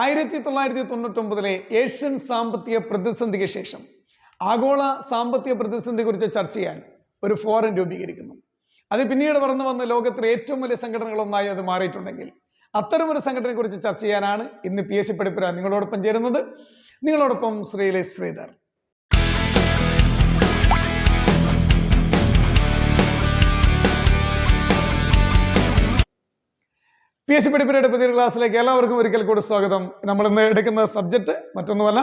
1999 Asian സാമ്പത്തിക പ്രതിസന്ധിക്ക് ശേഷം ആഗോള സാമ്പത്തിക പ്രതിസന്ധിയെക്കുറിച്ച് ചർച്ച ചെയ്യാൻ ഒരു ഫോറം രൂപീകരിക്കുന്നു. അത് പിന്നീട് വളർന്നു വന്ന ലോകത്തിലെ ഏറ്റവും വലിയ സംഘടനകളൊന്നായി അത് മാറിയിട്ടുണ്ടെങ്കിൽ അത്തരമൊരു സംഘടനയെക്കുറിച്ച് ചർച്ച ചെയ്യാനാണ് ഇന്ന് PSC പഠിപ്പുര നിങ്ങളോടൊപ്പം ചേരുന്നത്. നിങ്ങളോടൊപ്പം ശ്രീധർ. PSC പഠിപ്പുരയുടെ പുതിയ ക്ലാസ്സിലേക്ക് എല്ലാവർക്കും ഒരിക്കൽ കൂടി സ്വാഗതം. നമ്മൾ ഇന്ന് എടുക്കുന്ന സബ്ജക്ട് മറ്റൊന്നുമല്ല,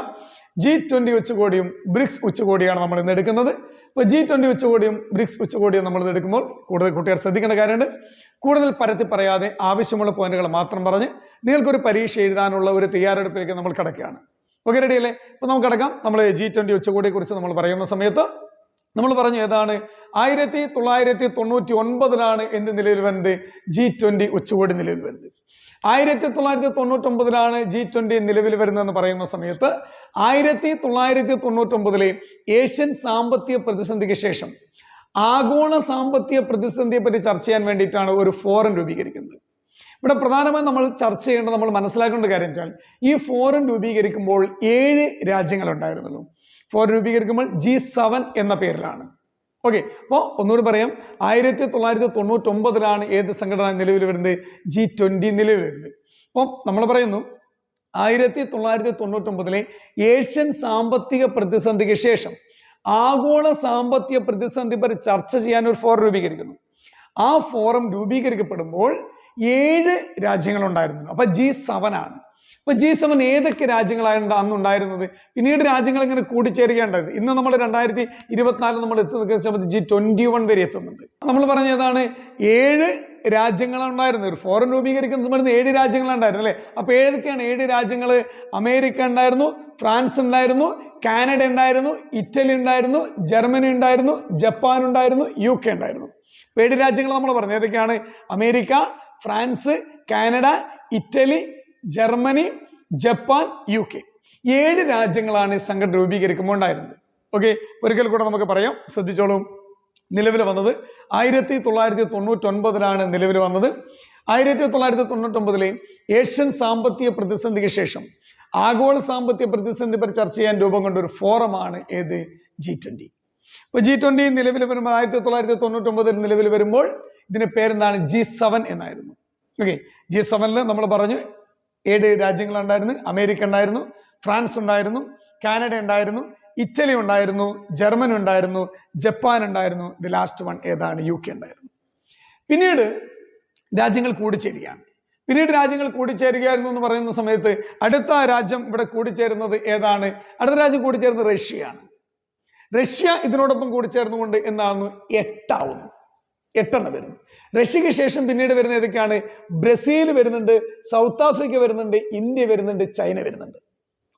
G20 ഉച്ചകോടിയും ബ്രിക്സ് ഉച്ചകോടിയാണ് നമ്മൾ ഇന്ന് എടുക്കുന്നത്. അപ്പോൾ G20 ഉച്ചകോടിയും ബ്രിക്സ് ഉച്ചകോടിയും നമ്മൾ ഇന്ന് എടുക്കുമ്പോൾ കൂടുതൽ കുട്ടികൾ ശ്രദ്ധിക്കേണ്ട കാര്യമുണ്ട്. കൂടുതൽ പരത്തി പറയാതെ ആവശ്യമുള്ള പോയിന്റുകൾ മാത്രം പറഞ്ഞ് നിങ്ങൾക്കൊരു പരീക്ഷ എഴുതാനുള്ള ഒരു തയ്യാറെടുപ്പിലേക്ക് നമ്മൾ കിടക്കുകയാണ്. ഓക്കെ, റെഡിയല്ലേ? അപ്പോൾ നമുക്ക് കിടക്കാം. നമ്മൾ G20 ഉച്ചകോടിയെ കുറിച്ച് നമ്മൾ പറയുന്ന സമയത്ത് നമ്മൾ പറഞ്ഞു ഏതാണ് 1999 എന്ത് നിലവിൽ വരുന്നത്? G20 ഉച്ചകോടി നിലവിൽ വരുന്നത് 1999 G20 നിലവിൽ വരുന്നതെന്ന് പറയുന്ന സമയത്ത് 1999 ഏഷ്യൻ സാമ്പത്തിക പ്രതിസന്ധിക്ക് ശേഷം ആഗോള സാമ്പത്തിക പ്രതിസന്ധിയെ പറ്റി ചർച്ച ചെയ്യാൻ വേണ്ടിയിട്ടാണ് ഒരു ഫോറം രൂപീകരിക്കുന്നത്. ഇവിടെ പ്രധാനമായും നമ്മൾ ചർച്ച ചെയ്യേണ്ടത്, നമ്മൾ മനസ്സിലാക്കേണ്ട കാര്യം വെച്ചാൽ ഈ ഫോറം രൂപീകരിക്കുമ്പോൾ 7 രാജ്യങ്ങൾ ഉണ്ടായിരുന്നല്ലോ. ഫോറം രൂപീകരിക്കുമ്പോൾ G7 എന്ന പേരിലാണ്. ഓക്കെ, അപ്പോൾ ഒന്നുകൂടി പറയാം, 1999 ഏത് സംഘടന നിലവിൽ വരുന്നത്? G20 നിലവിൽ വരുന്നത്. അപ്പം നമ്മൾ പറയുന്നു 1999 ഏഷ്യൻ സാമ്പത്തിക പ്രതിസന്ധിക്ക് ശേഷം ആഗോള സാമ്പത്തിക പ്രതിസന്ധി പറ്റി ചർച്ച ചെയ്യാൻ ഒരു ഫോറം രൂപീകരിക്കുന്നു. ആ ഫോറം രൂപീകരിക്കപ്പെടുമ്പോൾ 7 രാജ്യങ്ങളുണ്ടായിരുന്നു. അപ്പൊ G7 ആണ്. അപ്പൊ G7 ഏതൊക്കെ രാജ്യങ്ങളാണ് അന്നുണ്ടായിരുന്നത്? പിന്നീട് രാജ്യങ്ങൾ ഇങ്ങനെ കൂടിച്ചേരുകയുണ്ടായത്. ഇന്ന് നമ്മൾ 2024 നമ്മൾ എത്തുന്ന സമയത്ത് G21 വരെ എത്തുന്നുണ്ട്. നമ്മൾ പറഞ്ഞതാണ് 7 രാജ്യങ്ങളുണ്ടായിരുന്നു. ഒരു ഫോറം രൂപീകരിക്കുന്ന സമയത്ത് 7 രാജ്യങ്ങളുണ്ടായിരുന്നു അല്ലേ? അപ്പൊ ഏതൊക്കെയാണ് 7 രാജ്യങ്ങൾ? അമേരിക്ക ഉണ്ടായിരുന്നു, ഫ്രാൻസ് ഉണ്ടായിരുന്നു, കാനഡ ഉണ്ടായിരുന്നു, ഇറ്റലി ഉണ്ടായിരുന്നു, ജർമ്മനി ഉണ്ടായിരുന്നു, ജപ്പാൻ ഉണ്ടായിരുന്നു, UK ഉണ്ടായിരുന്നു. 7 രാജ്യങ്ങൾ നമ്മൾ പറഞ്ഞു. ഏതൊക്കെയാണ്? America, France, Canada, Italy, Germany, Japan, UK. 7 രാജ്യങ്ങളാണ് സംഘടന രൂപീകരിക്കുമ്പോൾ ഉണ്ടായിരുന്നത്. ഓക്കെ, ഒരിക്കൽ കൂടെ നമുക്ക് പറയാം, ശ്രദ്ധിച്ചോളൂ. നിലവിൽ വന്നത് 1999 നിലവിൽ വന്നത്. 1999 ഏഷ്യൻ സാമ്പത്തിക പ്രതിസന്ധിക്ക് ശേഷം ആഗോള സാമ്പത്തിക പ്രതിസന്ധി പറ്റി ചർച്ച ചെയ്യാൻ രൂപം കൊണ്ട ഒരു ഫോറമാണ് ഏത്? G20. ഇപ്പൊ G20 നിലവിൽ വരുമ്പോൾ 1999 നിലവിൽ വരുമ്പോൾ ഇതിന്റെ പേരെന്താണ്? G7 എന്നായിരുന്നു. ഓക്കെ, G7 നമ്മൾ പറഞ്ഞു 7 രാജ്യങ്ങളുണ്ടായിരുന്നു. അമേരിക്ക ഉണ്ടായിരുന്നു, ഫ്രാൻസ് ഉണ്ടായിരുന്നു, കാനഡ ഉണ്ടായിരുന്നു, ഇറ്റലി ഉണ്ടായിരുന്നു, ജർമ്മനി ഉണ്ടായിരുന്നു, ജപ്പാൻ ഉണ്ടായിരുന്നു. ദി ലാസ്റ്റ് വൺ ഏതാണ്? UK ഉണ്ടായിരുന്നു. പിന്നീട് രാജ്യങ്ങൾ കൂടിച്ചേരുകയാണ്. എന്ന് പറയുന്ന സമയത്ത് അടുത്ത രാജ്യം ഇവിടെ കൂടിച്ചേരുന്നത് ഏതാണ്? അടുത്ത രാജ്യം കൂടിച്ചേരുന്നത് റഷ്യയാണ്. റഷ്യ ഇതിനോടൊപ്പം കൂടിച്ചേർന്നുകൊണ്ട് എന്നാണ് 8 ആവുന്നു. 8 വരുന്നു. റഷ്യക്ക് ശേഷം പിന്നീട് വരുന്ന ഏതൊക്കെയാണ്? ബ്രസീൽ വരുന്നുണ്ട്, സൗത്ത് ആഫ്രിക്ക വരുന്നുണ്ട്, ഇന്ത്യ വരുന്നുണ്ട്, ചൈന വരുന്നുണ്ട്.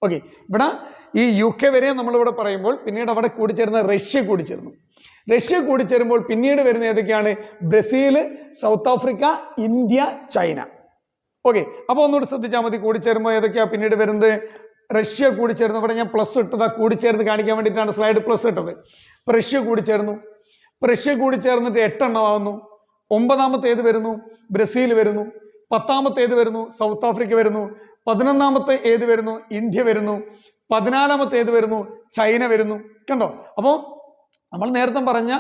ഓക്കെ, ഇവിടെ ഈ UK വരെ നമ്മളിവിടെ പറയുമ്പോൾ പിന്നീട് അവിടെ കൂടിച്ചേർന്ന റഷ്യ കൂടിച്ചേരുമ്പോൾ പിന്നീട് വരുന്ന ഏതൊക്കെയാണ്? Brazil, south Africa, India, China. Okay, അപ്പൊ ഒന്നുകൂടി ശ്രദ്ധിച്ചാൽ മതി. കൂടിച്ചേരുമ്പോൾ ഏതൊക്കെയാ പിന്നീട് വരുന്നത്? റഷ്യ കൂടിച്ചേർന്നു. ഇവിടെ ഞാൻ പ്ലസ് ഇട്ടതാ, കൂടിച്ചേർന്ന് കാണിക്കാൻ വേണ്ടിയിട്ടാണ് സ്ലൈഡ് പ്ലസ് ഇട്ടത്. ഇപ്പൊ റഷ്യ കൂടിച്ചേർന്നിട്ട് 8 ആവുന്നു. 9ാമത്തെ ഏത് വരുന്നു? ബ്രസീൽ വരുന്നു. 10ാമത്തെ ഏത് വരുന്നു? സൗത്ത് ആഫ്രിക്ക വരുന്നു. 11ാമത്തെ ഏത് വരുന്നു? ഇന്ത്യ വരുന്നു. 14ാമത്തെ ഏത് വരുന്നു? ചൈന വരുന്നു. കണ്ടോ? അപ്പോൾ നമ്മൾ നേരത്തെ പറഞ്ഞ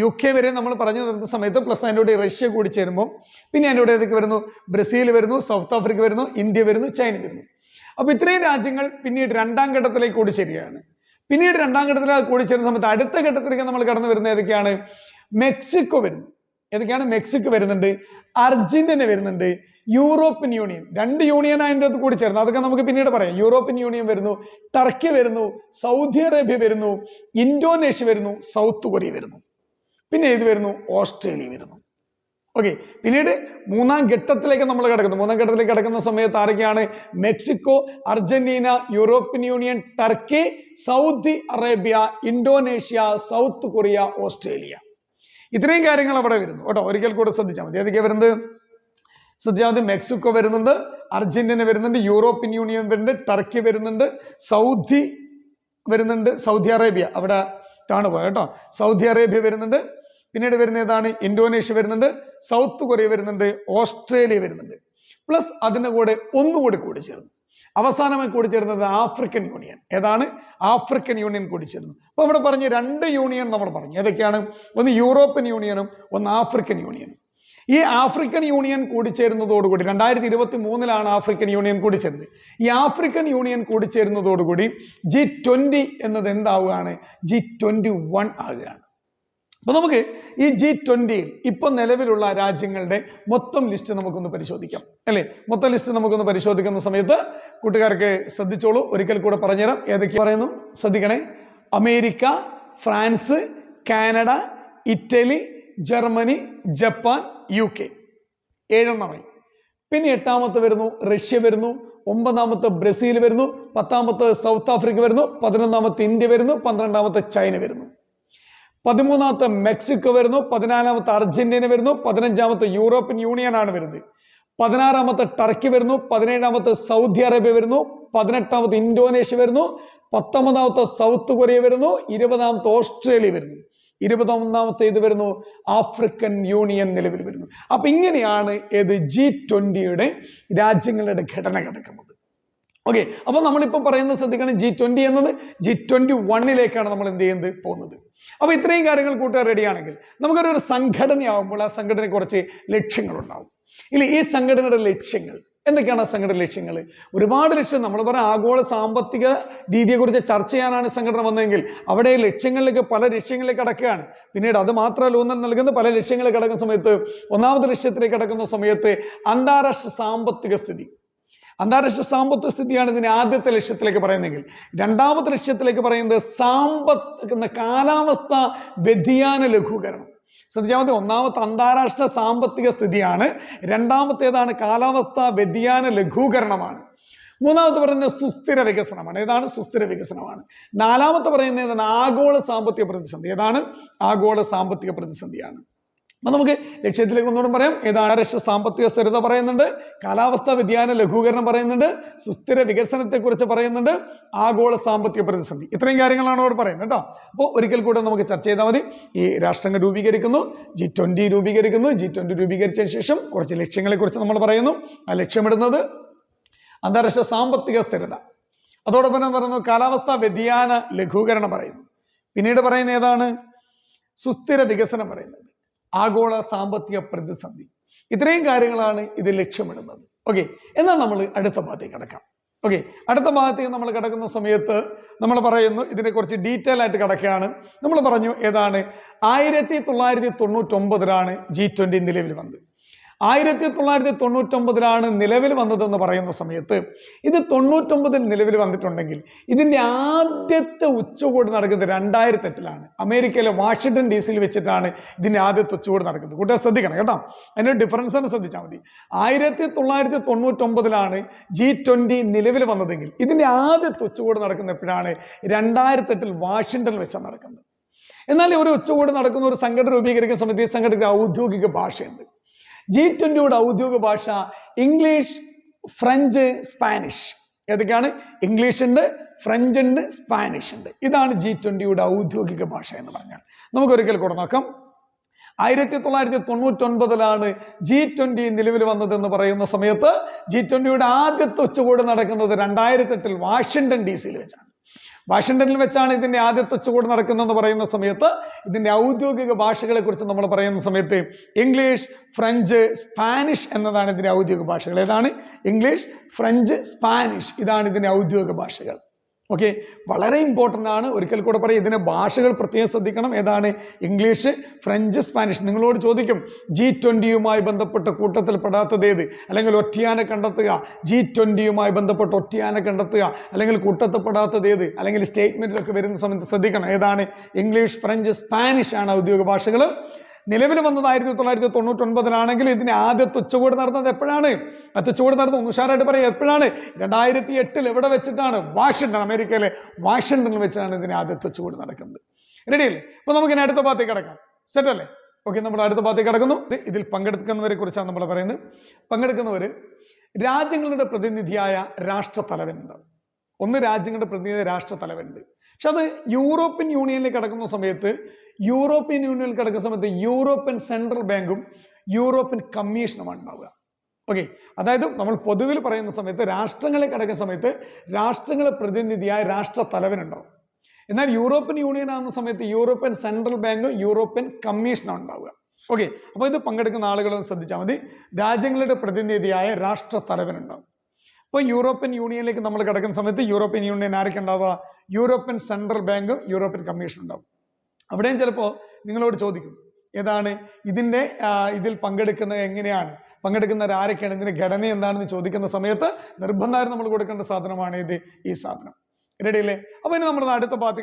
UK വരെ നമ്മൾ പറഞ്ഞു നിർത്തുന്ന സമയത്ത് പ്ലസ് അതിൻ്റെ കൂടെ റഷ്യ കൂടി ചേരുമ്പോൾ പിന്നെ അതിൻ്റെ കൂടെ ഏതൊക്കെ വരുന്നു? ബ്രസീൽ വരുന്നു, സൗത്ത് ആഫ്രിക്ക വരുന്നു, ഇന്ത്യ വരുന്നു, ചൈന വരുന്നു. അപ്പൊ ഇത്രയും രാജ്യങ്ങൾ പിന്നീട് 2ാം ഘട്ടത്തിലേക്ക് കൂടി ചേരുകയാണ്. പിന്നീട് 2ാം ഘട്ടത്തിലേക്ക് കൂടി ചേരുന്ന സമയത്ത് അടുത്ത ഘട്ടത്തിലേക്ക് നമ്മൾ കടന്നു വരുന്നത് ഏതൊക്കെയാണ്? മെക്സിക്കോ വരുന്നു. ഏതൊക്കെയാണ്? മെക്സിക്കോ വരുന്നുണ്ട്, അർജന്റീന വരുന്നുണ്ട്, യൂറോപ്യൻ യൂണിയൻ, 2 യൂണിയൻ അതിൻ്റെ അത് കൂടി ചേർന്നു. അതൊക്കെ നമുക്ക് പിന്നീട് പറയാം. യൂറോപ്യൻ യൂണിയൻ വരുന്നു, ടർക്കി വരുന്നു, സൗദി അറേബ്യ വരുന്നു, ഇന്തോനേഷ്യ വരുന്നു, സൗത്ത് കൊറിയ വരുന്നു. പിന്നെ ഏത് വരുന്നു? ഓസ്ട്രേലിയ വരുന്നു. ഓക്കെ, പിന്നീട് 3ാം ഘട്ടത്തിലേക്ക് നമ്മൾ കിടക്കുന്നു. 3ാം ഘട്ടത്തിലേക്ക് കിടക്കുന്ന സമയത്ത് ആരൊക്കെയാണ്? Mexico, Argentina, European union, Turkey, Saudi Arabia, Indonesia, south Korea, Australia. ഇത്രയും കാര്യങ്ങൾ അവിടെ വരുന്നു കേട്ടോ. ഒരിക്കൽ കൂടെ ശ്രദ്ധിച്ചാൽ മതി. ഏതൊക്കെയാ വരുന്നത്? ശ്രദ്ധിച്ചാൽ മതി. മെക്സിക്കോ വരുന്നുണ്ട്, അർജന്റീന വരുന്നുണ്ട്, യൂറോപ്യൻ യൂണിയൻ വരുന്നുണ്ട്, ടർക്കി വരുന്നുണ്ട്, സൗദി വരുന്നുണ്ട്, സൗദി അറേബ്യ അവിടെ താണ് പോയ കേട്ടോ, സൗദി അറേബ്യ വരുന്നുണ്ട്. പിന്നീട് വരുന്ന ഏതാണ്? ഇന്തോനേഷ്യ വരുന്നുണ്ട്, സൗത്ത് കൊറിയ വരുന്നുണ്ട്, ഓസ്ട്രേലിയ വരുന്നുണ്ട്. പ്ലസ് അതിൻ്റെ കൂടെ ഒന്നുകൂടി കൂടി ചേർന്നു. അവസാനമായി കൂടിച്ചേരുന്നത് ആഫ്രിക്കൻ യൂണിയൻ. ഏതാണ്? ആഫ്രിക്കൻ യൂണിയൻ കൂടിച്ചേരുന്നു. അപ്പൊ ഇവിടെ പറഞ്ഞ് 2 യൂണിയൻ നമ്മൾ പറഞ്ഞു. ഏതൊക്കെയാണ്? ഒന്ന് യൂറോപ്യൻ യൂണിയനും ഒന്ന് ആഫ്രിക്കൻ യൂണിയനും. ഈ ആഫ്രിക്കൻ യൂണിയൻ കൂടിച്ചേരുന്നതോടുകൂടി 2023 ആഫ്രിക്കൻ യൂണിയൻ കൂടിച്ചേരുന്നത്. ഈ ആഫ്രിക്കൻ യൂണിയൻ കൂടിച്ചേരുന്നതോടുകൂടി G20 എന്നത് എന്താവുകയാണ്? G21 ആകുകയാണ്. അപ്പൊ നമുക്ക് ഈ G20 ഇപ്പൊ നിലവിലുള്ള രാജ്യങ്ങളുടെ മൊത്തം ലിസ്റ്റ് നമുക്കൊന്ന് പരിശോധിക്കാം, അല്ലെ? മൊത്തം ലിസ്റ്റ് നമുക്കൊന്ന് പരിശോധിക്കുന്ന സമയത്ത് കൂട്ടുകാർക്ക് ശ്രദ്ധിച്ചോളൂ, ഒരിക്കൽ കൂടെ പറഞ്ഞുതരാം. ഏതൊക്കെ പറയുന്നു ശ്രദ്ധിക്കണേ. America, France, Canada, Italy, Germany, Japan, UK 7 പിന്നെ 8 വരുന്നു റഷ്യ വരുന്നു, 9 ബ്രസീൽ വരുന്നു, 10 സൗത്ത് ആഫ്രിക്ക വരുന്നു, 11 ഇന്ത്യ വരുന്നു, 12 ചൈന വരുന്നു, 13 മെക്സിക്കോ വരുന്നു, 14 അർജന്റീന വരുന്നു, 15 യൂറോപ്യൻ യൂണിയൻ ആണ് വരുന്നത്, 16 ടർക്കി വരുന്നു, 17 സൗദി അറേബ്യ വരുന്നു, 18 ഇന്തോനേഷ്യ വരുന്നു, 19 സൗത്ത് കൊറിയ വരുന്നു, 20 ഓസ്ട്രേലിയ വരുന്നു, 21 ഇത് വരുന്നു ആഫ്രിക്കൻ യൂണിയൻ നിലവിൽ വരുന്നു. അപ്പൊ ഇങ്ങനെയാണ് ഏത് G20 രാജ്യങ്ങളുടെ ഘടന കിടക്കുന്നത്. ഓക്കെ, അപ്പൊ നമ്മളിപ്പോ പറയുന്നത് ശ്രദ്ധിക്കണം, G20 എന്നത് G21 നമ്മൾ എന്ത് ചെയ്യുന്നത് പോകുന്നത്. അപ്പൊ ഇത്രയും കാര്യങ്ങൾ കൂട്ടുകാർ റെഡിയാണെങ്കിൽ നമുക്കൊരു സംഘടനയാവുമ്പോൾ ആ സംഘടനയെ കുറച്ച് ലക്ഷ്യങ്ങളുണ്ടാവും. ഇല്ല, ഈ സംഘടനയുടെ ലക്ഷ്യങ്ങൾ എന്തൊക്കെയാണ്? ആ സംഘടന ലക്ഷ്യങ്ങൾ ഒരുപാട് ലക്ഷ്യം. നമ്മൾ പറയാം ആഗോള സാമ്പത്തിക രീതിയെക്കുറിച്ച് ചർച്ച ചെയ്യാനാണ് സംഘടന വന്നതെങ്കിൽ അവിടെ ലക്ഷ്യങ്ങളിലേക്ക് പല ലക്ഷ്യങ്ങളിലേക്ക് കടക്കുകയാണ്. പിന്നീട് അത് മാത്രമല്ല ഊന്നൽ നൽകുന്ന പല ലക്ഷ്യങ്ങളിലേക്ക് കടക്കുന്ന സമയത്ത് ഒന്നാമത്തെ ലക്ഷ്യത്തിലേക്ക് കടക്കുന്ന സമയത്ത് അന്താരാഷ്ട്ര സാമ്പത്തിക സ്ഥിതി. അന്താരാഷ്ട്ര സാമ്പത്തിക സ്ഥിതിയാണ് ഇതിന് ആദ്യത്തെ ലക്ഷ്യത്തിലേക്ക് പറയുന്നതെങ്കിൽ, രണ്ടാമത്തെ ലക്ഷ്യത്തിലേക്ക് പറയുന്നത് കാലാവസ്ഥ വ്യതിയാന ലഘൂകരണം. ശ്രദ്ധിച്ചാൽ മതി, ഒന്നാമത്തെ അന്താരാഷ്ട്ര സാമ്പത്തിക സ്ഥിതിയാണ്, രണ്ടാമത്തേതാണ് കാലാവസ്ഥ വ്യതിയാന ലഘൂകരണമാണ്, മൂന്നാമത്തെ പറയുന്നത് സുസ്ഥിര വികസനമാണ്. ഏതാണ്? സുസ്ഥിര വികസനമാണ്. നാലാമത്തെ പറയുന്നത് ഏതാണ്? ആഗോള സാമ്പത്തിക പ്രതിസന്ധി. ഏതാണ്? ആഗോള സാമ്പത്തിക പ്രതിസന്ധിയാണ്. അപ്പൊ നമുക്ക് ലക്ഷ്യത്തിലേക്ക് ഒന്നുകൂടെ പറയാം. ഏതാണ്? അന്താരാഷ്ട്ര സാമ്പത്തിക സ്ഥിരത പറയുന്നുണ്ട്, കാലാവസ്ഥാ വ്യതിയാന ലഘൂകരണം പറയുന്നുണ്ട്, സുസ്ഥിര വികസനത്തെ കുറിച്ച് പറയുന്നുണ്ട്, ആഗോള സാമ്പത്തിക പ്രതിസന്ധി. ഇത്രയും കാര്യങ്ങളാണ് അവിടെ പറയുന്നത് കേട്ടോ. അപ്പോൾ ഒരിക്കൽ കൂടെ നമുക്ക് ചർച്ച ചെയ്താൽ മതി. ഈ രാഷ്ട്രങ്ങൾ രൂപീകരിക്കുന്നു, G20 രൂപീകരിക്കുന്നു. G20 രൂപീകരിച്ചതിന് ശേഷം കുറച്ച് ലക്ഷ്യങ്ങളെ കുറിച്ച് നമ്മൾ പറയുന്നു. ആ ലക്ഷ്യമിടുന്നത് അന്താരാഷ്ട്ര സാമ്പത്തിക സ്ഥിരത, അതോടൊപ്പം പറയുന്നു കാലാവസ്ഥാ വ്യതിയാന ലഘൂകരണം പറയുന്നു, പിന്നീട് പറയുന്ന ഏതാണ്? സുസ്ഥിര വികസനം പറയുന്നത്, ആഗോള സാമ്പത്തിക പ്രതിസന്ധി. ഇത്രയും കാര്യങ്ങളാണ് ഇത് ലക്ഷ്യമിടുന്നത്. ഓക്കെ, എന്നാൽ നമ്മൾ അടുത്ത ഭാഗത്തേക്ക് കിടക്കാം. ഓക്കെ, അടുത്ത ഭാഗത്തേക്ക് നമ്മൾ കിടക്കുന്ന സമയത്ത് നമ്മൾ പറയുന്നു ഇതിനെ കുറിച്ച് ഡീറ്റെയിൽ ആയിട്ട് കിടക്കുകയാണ്. നമ്മൾ പറഞ്ഞു ഏതാണ്? 1999 G20 നിലവിൽ വന്നത്. 1999 നിലവിൽ വന്നതെന്ന് പറയുന്ന സമയത്ത് ഇത് 99 നിലവിൽ വന്നിട്ടുണ്ടെങ്കിൽ ഇതിന്റെ ആദ്യത്തെ ഉച്ചകോടി നടക്കുന്നത് 2008 അമേരിക്കയിലെ വാഷിംഗ്ടൺ DC വെച്ചിട്ടാണ് ഇതിന്റെ ആദ്യത്തെ ഉച്ചകോടി നടക്കുന്നത്. കൂട്ടുകാർ ശ്രദ്ധിക്കണം കേട്ടോ, അതിന്റെ ഡിഫറൻസ് തന്നെ ശ്രദ്ധിച്ചാൽ മതി. 1999 G20 നിലവിൽ വന്നതെങ്കിൽ ഇതിന്റെ ആദ്യത്തെ ഉച്ചകോടി നടക്കുന്ന എപ്പോഴാണ്? 2008 വാഷിംഗ്ടണിൽ വെച്ചാണ് നടക്കുന്നത്. എന്നാൽ ഒരു ഉച്ചകോടി നടക്കുന്ന ഒരു സംഘടന രൂപീകരിക്കുന്ന സമയത്ത് ഈ സംഘടനയ്ക്ക് ഔദ്യോഗിക ഭാഷയുണ്ട്. G20 ഔദ്യോഗിക ഭാഷ ഇംഗ്ലീഷ്, ഫ്രഞ്ച്, സ്പാനിഷ്. ഏതൊക്കെയാണ്? ഇംഗ്ലീഷ് ഉണ്ട്, ഫ്രഞ്ച് ഉണ്ട്, സ്പാനിഷ് ഉണ്ട്. ഇതാണ് G20 ഔദ്യോഗിക ഭാഷ എന്ന് പറഞ്ഞാൽ. നമുക്ക് ഒരിക്കൽ കൂടെ നോക്കാം. 1999 G20 നിലവിൽ വന്നതെന്ന് പറയുന്ന സമയത്ത് G20 ആദ്യത്തെ ഉച്ചകോടി നടക്കുന്നത് 2008 വാഷിംഗ്ടൺ DC വെച്ചാണ്. വാഷിംഗ്ടണിൽ വെച്ചാണ് ഇതിന്റെ ആദ്യത്തെ ഉച്ചകോടി നടക്കുന്നതെന്ന് പറയുന്ന സമയത്ത് ഇതിന്റെ ഔദ്യോഗിക ഭാഷകളെ കുറിച്ച് നമ്മൾ പറയുന്ന സമയത്ത് ഇംഗ്ലീഷ്, ഫ്രഞ്ച്, സ്പാനിഷ് എന്നതാണ് ഇതിന്റെ ഔദ്യോഗിക ഭാഷകൾ. ഏതാണ്? English, French, Spanish. ഇതാണ് ഇതിന്റെ ഔദ്യോഗിക ഭാഷകൾ. ഓക്കെ, വളരെ ഇമ്പോർട്ടൻ്റ് ആണ്. ഒരിക്കൽ കൂടെ പറയും, ഇതിന്റെ ഭാഷകൾ പ്രത്യേകം ശ്രദ്ധിക്കണം. ഏതാണ്? English, French, Spanish. നിങ്ങളോട് ചോദിക്കും G20 ബന്ധപ്പെട്ട കൂട്ടത്തിൽ പെടാത്തത് ഏത്, അല്ലെങ്കിൽ ഒറ്റയാനെ കണ്ടെത്തുക. G20 ബന്ധപ്പെട്ട് ഒറ്റയാനെ കണ്ടെത്തുക, അല്ലെങ്കിൽ കൂട്ടത്തിൽ പെടാത്തത് ഏത്, അല്ലെങ്കിൽ സ്റ്റേറ്റ്മെന്റിലൊക്കെ വരുന്ന സമയത്ത് ശ്രദ്ധിക്കണം. ഏതാണ്? ഇംഗ്ലീഷ്, ഫ്രഞ്ച്, സ്പാനിഷ് ആണ് ഔദ്യോഗിക ഭാഷകൾ. നിലവിൽ വന്നത് 1999 ഇതിന്റെ ആദ്യത്തെ ഉച്ചകോടി നടന്നത് എപ്പോഴാണ്? ഉച്ചകോടി നടന്നത് ഉഷാറായിട്ട് പറയാം എപ്പോഴാണ്? 2008 എവിടെ വെച്ചിട്ടാണ്? വാഷിംഗ്ടൺ, അമേരിക്കയിലെ വാഷിംഗ്ടണിൽ വെച്ചാണ് ഇതിന്റെ ആദ്യത്തെ ഉച്ചകോടി നടക്കുന്നത്. റെഡിയല്ലേ? അപ്പൊ നമുക്ക് ഇനി അടുത്ത ഭാഗത്തേക്ക് കിടക്കാം. സെറ്റ് അല്ലേ? ഓക്കെ, നമ്മൾ അടുത്ത ഭാഗത്തേക്ക് കിടക്കുന്നു. ഇതിൽ പങ്കെടുക്കുന്നവരെ കുറിച്ചാണ് നമ്മൾ പറയുന്നത്. പങ്കെടുക്കുന്നവര് രാജ്യങ്ങളുടെ പ്രതിനിധിയായ രാഷ്ട്രത്തലവനുണ്ടാവും. ഒന്ന് രാജ്യങ്ങളുടെ പ്രതിനിധി രാഷ്ട്രത്തലവനുണ്ട്. പക്ഷെ അത് യൂറോപ്യൻ യൂണിയനിൽ കിടക്കുന്ന സമയത്ത് യൂറോപ്യൻ സെൻട്രൽ ബാങ്കും യൂറോപ്യൻ കമ്മീഷനുമാണ് ഉണ്ടാവുക. ഓക്കെ, അതായത് നമ്മൾ പൊതുവിൽ പറയുന്ന സമയത്ത് രാഷ്ട്രങ്ങളെ കിടക്കുന്ന സമയത്ത് രാഷ്ട്രങ്ങളെ പ്രതിനിധിയായ രാഷ്ട്ര തലവനുണ്ടാവും. എന്നാൽ യൂറോപ്യൻ യൂണിയൻ ആകുന്ന സമയത്ത് യൂറോപ്യൻ സെൻട്രൽ ബാങ്ക്, യൂറോപ്യൻ കമ്മീഷനാണ് ഉണ്ടാവുക. ഓക്കെ, അപ്പോൾ ഇത് പങ്കെടുക്കുന്ന ആളുകളൊന്ന് ശ്രദ്ധിച്ചാൽ മതി. രാജ്യങ്ങളുടെ പ്രതിനിധിയായ രാഷ്ട്ര തലവനുണ്ടാവും. അപ്പോൾ യൂറോപ്യൻ യൂണിയനിലേക്ക് നമ്മൾ കിടക്കുന്ന സമയത്ത് യൂറോപ്യൻ യൂണിയൻ ആരൊക്കെ ഉണ്ടാവുക? European central bank, European commission ഉണ്ടാവും. അവിടെയും ചിലപ്പോൾ നിങ്ങളോട് ചോദിക്കും ഏതാണ് ഇതിൽ പങ്കെടുക്കുന്നത്, എങ്ങനെയാണ് പങ്കെടുക്കുന്നവർ ആരൊക്കെയാണ്, ഇതിന്റെ ഘടന എന്താണെന്ന് ചോദിക്കുന്ന സമയത്ത് നിർബന്ധമായും നമ്മൾ കൊടുക്കേണ്ട സാധനമാണ് ഈ സാധനം. റെഡിയല്ലേ? അപ്പൊ ഇനി നമ്മൾ അടുത്ത ഭാഗത്ത്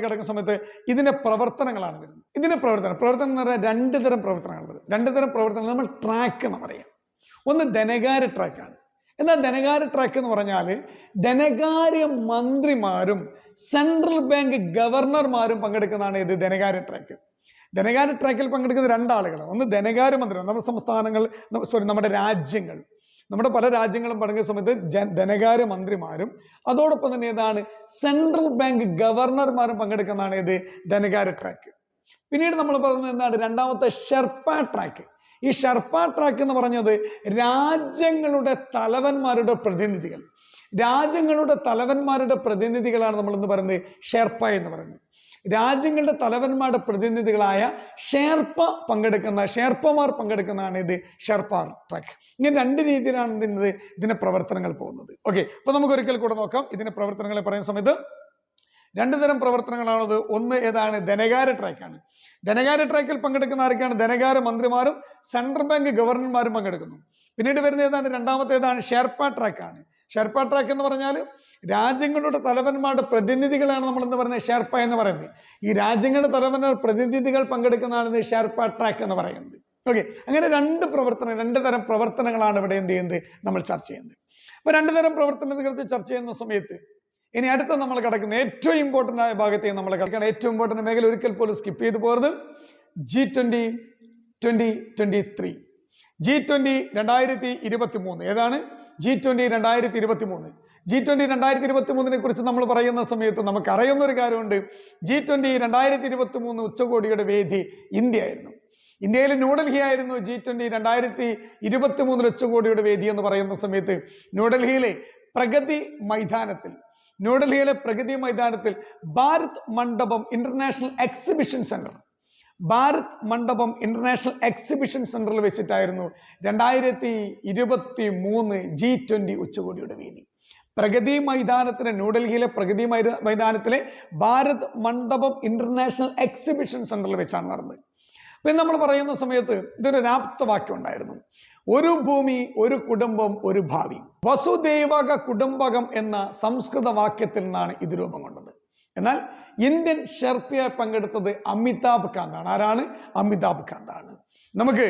കിടക്കുന്ന സമയത്ത് ഇതിന്റെ പ്രവർത്തനങ്ങളാണ് വരുന്നത്. ഇതിന്റെ പ്രവർത്തനം എന്ന് പറഞ്ഞാൽ രണ്ട് തരം പ്രവർത്തനങ്ങളുള്ളത്. രണ്ട് തരം പ്രവർത്തനങ്ങൾ നമ്മൾ ട്രാക്ക് എന്ന് പറയാം. ഒന്ന് ധനകാര്യ ട്രാക്കാണ്. എന്താ ധനകാര്യ ട്രാക്ക് എന്ന് പറഞ്ഞാൽ ധനകാര്യ മന്ത്രിമാരും സെൻട്രൽ ബാങ്ക് ഗവർണർമാരും പങ്കെടുക്കുന്നതാണ് ഇത് ധനകാര്യ ട്രാക്ക്. ധനകാര്യ ട്രാക്കിൽ പങ്കെടുക്കുന്ന രണ്ടാളുകളാണ്. ഒന്ന് ധനകാര്യ മന്ത്രി, നമ്മുടെ സംസ്ഥാനങ്ങൾ, നമ്മുടെ രാജ്യങ്ങൾ, നമ്മുടെ പല രാജ്യങ്ങളും പങ്കെടുക്കുന്ന സമയത്ത് ധനകാര്യ മന്ത്രിമാരും അതോടൊപ്പം തന്നെ ഏതാണ് സെൻട്രൽ ബാങ്ക് ഗവർണർമാരും പങ്കെടുക്കുന്നതാണ് ഇത് ധനകാര്യ ട്രാക്ക്. പിന്നീട് നമ്മൾ പറയുന്നത് എന്താണ്? രണ്ടാമത്തെ ഷെർപ്പ ട്രാക്ക്. ഈ ഷെർപ്പ ട്രാക്ക് എന്ന് പറഞ്ഞത് രാജ്യങ്ങളുടെ തലവന്മാരുടെ പ്രതിനിധികൾ, പ്രതിനിധികളാണ് നമ്മൾ എന്ന് പറയുന്നത് ഷെർപ്പ എന്ന് പറയുന്നത്. രാജ്യങ്ങളുടെ തലവന്മാരുടെ പ്രതിനിധികളായ ഷെർപ്പമാർ പങ്കെടുക്കുന്നതാണ് ഇത് ഷെർപ്പ ട്രാക്ക്. ഇങ്ങനെ രണ്ട് രീതിയിലാണ് ഇതിന്റെ പ്രവർത്തനങ്ങൾ പോകുന്നത്. ഓക്കെ, അപ്പൊ നമുക്ക് ഒരിക്കൽ കൂടെ നോക്കാം. ഇതിന്റെ പ്രവർത്തനങ്ങളെ പറയുന്ന സമയത്ത് രണ്ടു തരം പ്രവർത്തനങ്ങളാണത്. ഒന്ന് ഏതാണ്? ധനകാര്യ ട്രാക്കാണ്. ധനകാര്യ ട്രാക്കിൽ പങ്കെടുക്കുന്ന ആരൊക്കെയാണ്? ധനകാര്യ മന്ത്രിമാരും സെൻട്രൽ ബാങ്ക് ഗവർണർമാരും പങ്കെടുക്കുന്നു. പിന്നീട് വരുന്ന ഏതാണ്? രണ്ടാമത്തേതാണ് ഷെർപ്പ ട്രാക്കാണ്. ഷെർപ്പ ട്രാക്ക് എന്ന് പറഞ്ഞാൽ രാജ്യങ്ങളുടെ തലവന്മാരുടെ പ്രതിനിധികളാണ് നമ്മൾ എന്ന് പറയുന്നത് ഷെർപ്പ എന്ന് പറയുന്നത്. ഈ രാജ്യങ്ങളുടെ തലവന്മാരുടെ പ്രതിനിധികൾ പങ്കെടുക്കുന്നതാണ് ഷെർപ്പ ട്രാക്ക് എന്ന് പറയുന്നത്. ഓക്കെ, അങ്ങനെ രണ്ട് തരം പ്രവർത്തനങ്ങളാണ് ഇവിടെ എന്ത് ചെയ്യുന്നത് നമ്മൾ ചർച്ച ചെയ്യുന്നത്. അപ്പൊ രണ്ടു തരം പ്രവർത്തനത്തെ കുറിച്ച് ചർച്ച ചെയ്യുന്ന സമയത്ത് ഇനി അടുത്ത നമ്മൾ കിടക്കുന്ന ഏറ്റവും ഇമ്പോർട്ടൻ്റ് ആയ ഭാഗത്തേക്ക് നമ്മൾ കിടക്കണം. ഏറ്റവും ഇമ്പോർട്ടൻ്റ് മേഖല ഒരിക്കൽ പോലും സ്കിപ്പ് ചെയ്ത് പോകരുത്. G20 2023 G20 2023 ഏതാണ്? G20 2023. G20 2023 കുറിച്ച് നമ്മൾ പറയുന്ന സമയത്ത് നമുക്ക് അറിയുന്ന ഒരു കാര്യമുണ്ട്. G20 2023 ഉച്ചകോടിയുടെ വേദി ഇന്ത്യ ആയിരുന്നു. ഇന്ത്യയിൽ ന്യൂഡൽഹി ആയിരുന്നു G20 2023 ഉച്ചകോടിയുടെ വേദി എന്ന് പറയുന്ന സമയത്ത് ന്യൂഡൽഹിയിലെ പ്രഗതി മൈതാനത്തിൽ ഭാരത് മണ്ഡപം ഇന്റർനാഷണൽ എക്സിബിഷൻ സെന്ററിൽ വെച്ചിട്ടായിരുന്നു 2023 G20 ഉച്ചകോടിയുടെ വേദി. പ്രഗതി മൈതാനത്തിന്, ന്യൂഡൽഹിയിലെ പ്രഗതി മൈതാനത്തിലെ ഭാരത് മണ്ഡപം ഇന്റർനാഷണൽ എക്സിബിഷൻ സെന്ററിൽ വെച്ചാണ് നടന്നത്. പിന്നെ നമ്മൾ പറയുന്ന സമയത്ത് ഇതൊരു ആപ്തവാക്യം ഉണ്ടായിരുന്നു. ഒരു ഭൂമി, ഒരു കുടുംബം, ഒരു ഭാവി. വസുദേവക കുടുംബകം എന്ന സംസ്കൃത വാക്യത്തിൽ നിന്നാണ് ഇത് രൂപം കൊണ്ടത്. എന്നാൽ ഇന്ത്യൻ ഷെർപ്പയായി പങ്കെടുത്തത് അമിതാഭ് കാന്താണ്. ആരാണ്? അമിതാഭ് കാന്താണ്. നമുക്ക്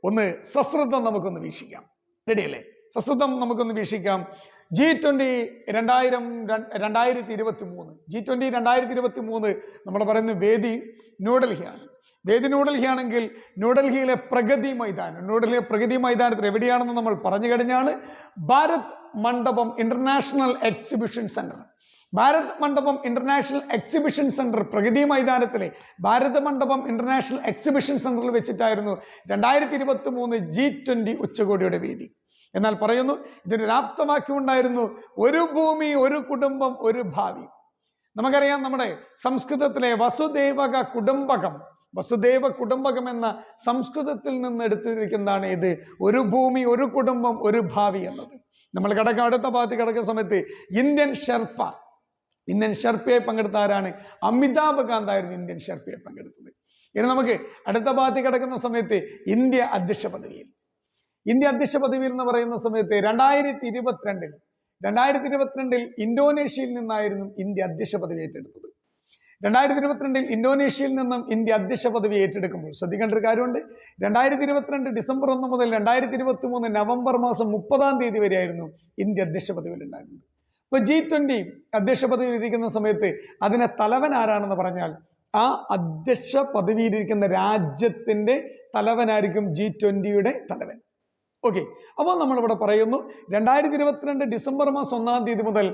ഒന്ന് സശ്രദ്ധം നമുക്കൊന്ന് വീക്ഷിക്കാം. റെഡിയല്ലേ? സശ്രദ്ധം നമുക്കൊന്ന് വീക്ഷിക്കാം. G20 2023 നമ്മൾ പറയുന്ന വേദി ന്യൂഡൽഹിയാണ്. ന്യൂഡൽഹിയാണെങ്കിൽ ന്യൂഡൽഹിയിലെ പ്രഗതി മൈതാനത്തിൽ എവിടെയാണെന്ന് നമ്മൾ പറഞ്ഞു കഴിഞ്ഞാണ് Bharat Mandapam international exhibition centre. Bharat Mandapam international exhibition centre പ്രഗതി മൈതാനത്തിലെ ഭാരത് മണ്ഡപം ഇന്റർനാഷണൽ എക്സിബിഷൻ സെന്ററിൽ വെച്ചിട്ടായിരുന്നു 2023 G20 ഉച്ചകോടിയുടെ വേദി. എന്നാൽ പറയുന്നു ഇതിനൊരു ആപ്തവാക്യം ഉണ്ടായിരുന്നു. ഒരു ഭൂമി, ഒരു കുടുംബം, ഒരു ഭാവി. നമുക്കറിയാം നമ്മുടെ സംസ്കൃതത്തിലെ വസുദേവ കുടുംബകം എന്ന സംസ്കൃതത്തിൽ നിന്ന് എടുത്തിരിക്കുന്നതാണ് ഇത് ഒരു ഭൂമി, ഒരു കുടുംബം, ഒരു ഭാവി എന്നത്. നമ്മൾ അടുത്ത ഭാഗത്ത് കിടക്കുന്ന സമയത്ത് ഇന്ത്യൻ ഷെർപ്പയായി പങ്കെടുത്ത ആരാണ്? അമിതാഭ് കാന്ത് ആയിരുന്നു ഇന്ത്യൻ ഷെർപ്പയായി പങ്കെടുത്തത്. ഇനി നമുക്ക് അടുത്ത ഭാഗത്ത് കിടക്കുന്ന സമയത്ത് ഇന്ത്യ അധ്യക്ഷ പദവിയിൽ എന്ന് പറയുന്ന സമയത്ത് 2022 ഇന്തോനേഷ്യയിൽ നിന്നായിരുന്നു ഇന്ത്യ അധ്യക്ഷ പദവി ഏറ്റെടുത്തത്. 2022 ഇന്തോനേഷ്യയിൽ നിന്നും ഇന്ത്യ അധ്യക്ഷ പദവി ഏറ്റെടുക്കുമ്പോൾ ശ്രദ്ധിക്കേണ്ട ഒരു കാര്യമുണ്ട്. 2022 ഡിസംബർ 1 മുതൽ 2023 നവംബർ മാസം 30 വരെയായിരുന്നു ഇന്ത്യ അധ്യക്ഷ പദവിയിൽ ഉണ്ടായിരുന്നത്. ഇപ്പൊ G20 അധ്യക്ഷ പദവിയിൽ ഇരിക്കുന്ന സമയത്ത് അതിനെ തലവൻ ആരാണെന്ന് പറഞ്ഞാൽ ആ അധ്യക്ഷ പദവിയിലിരിക്കുന്ന രാജ്യത്തിന്റെ തലവനായിരിക്കും G20യുടെ തലവൻ. ഓക്കെ, അപ്പോൾ നമ്മളിവിടെ പറയുന്നു 2022 ഡിസംബർ മാസം 1-ാം തീയതി മുതൽ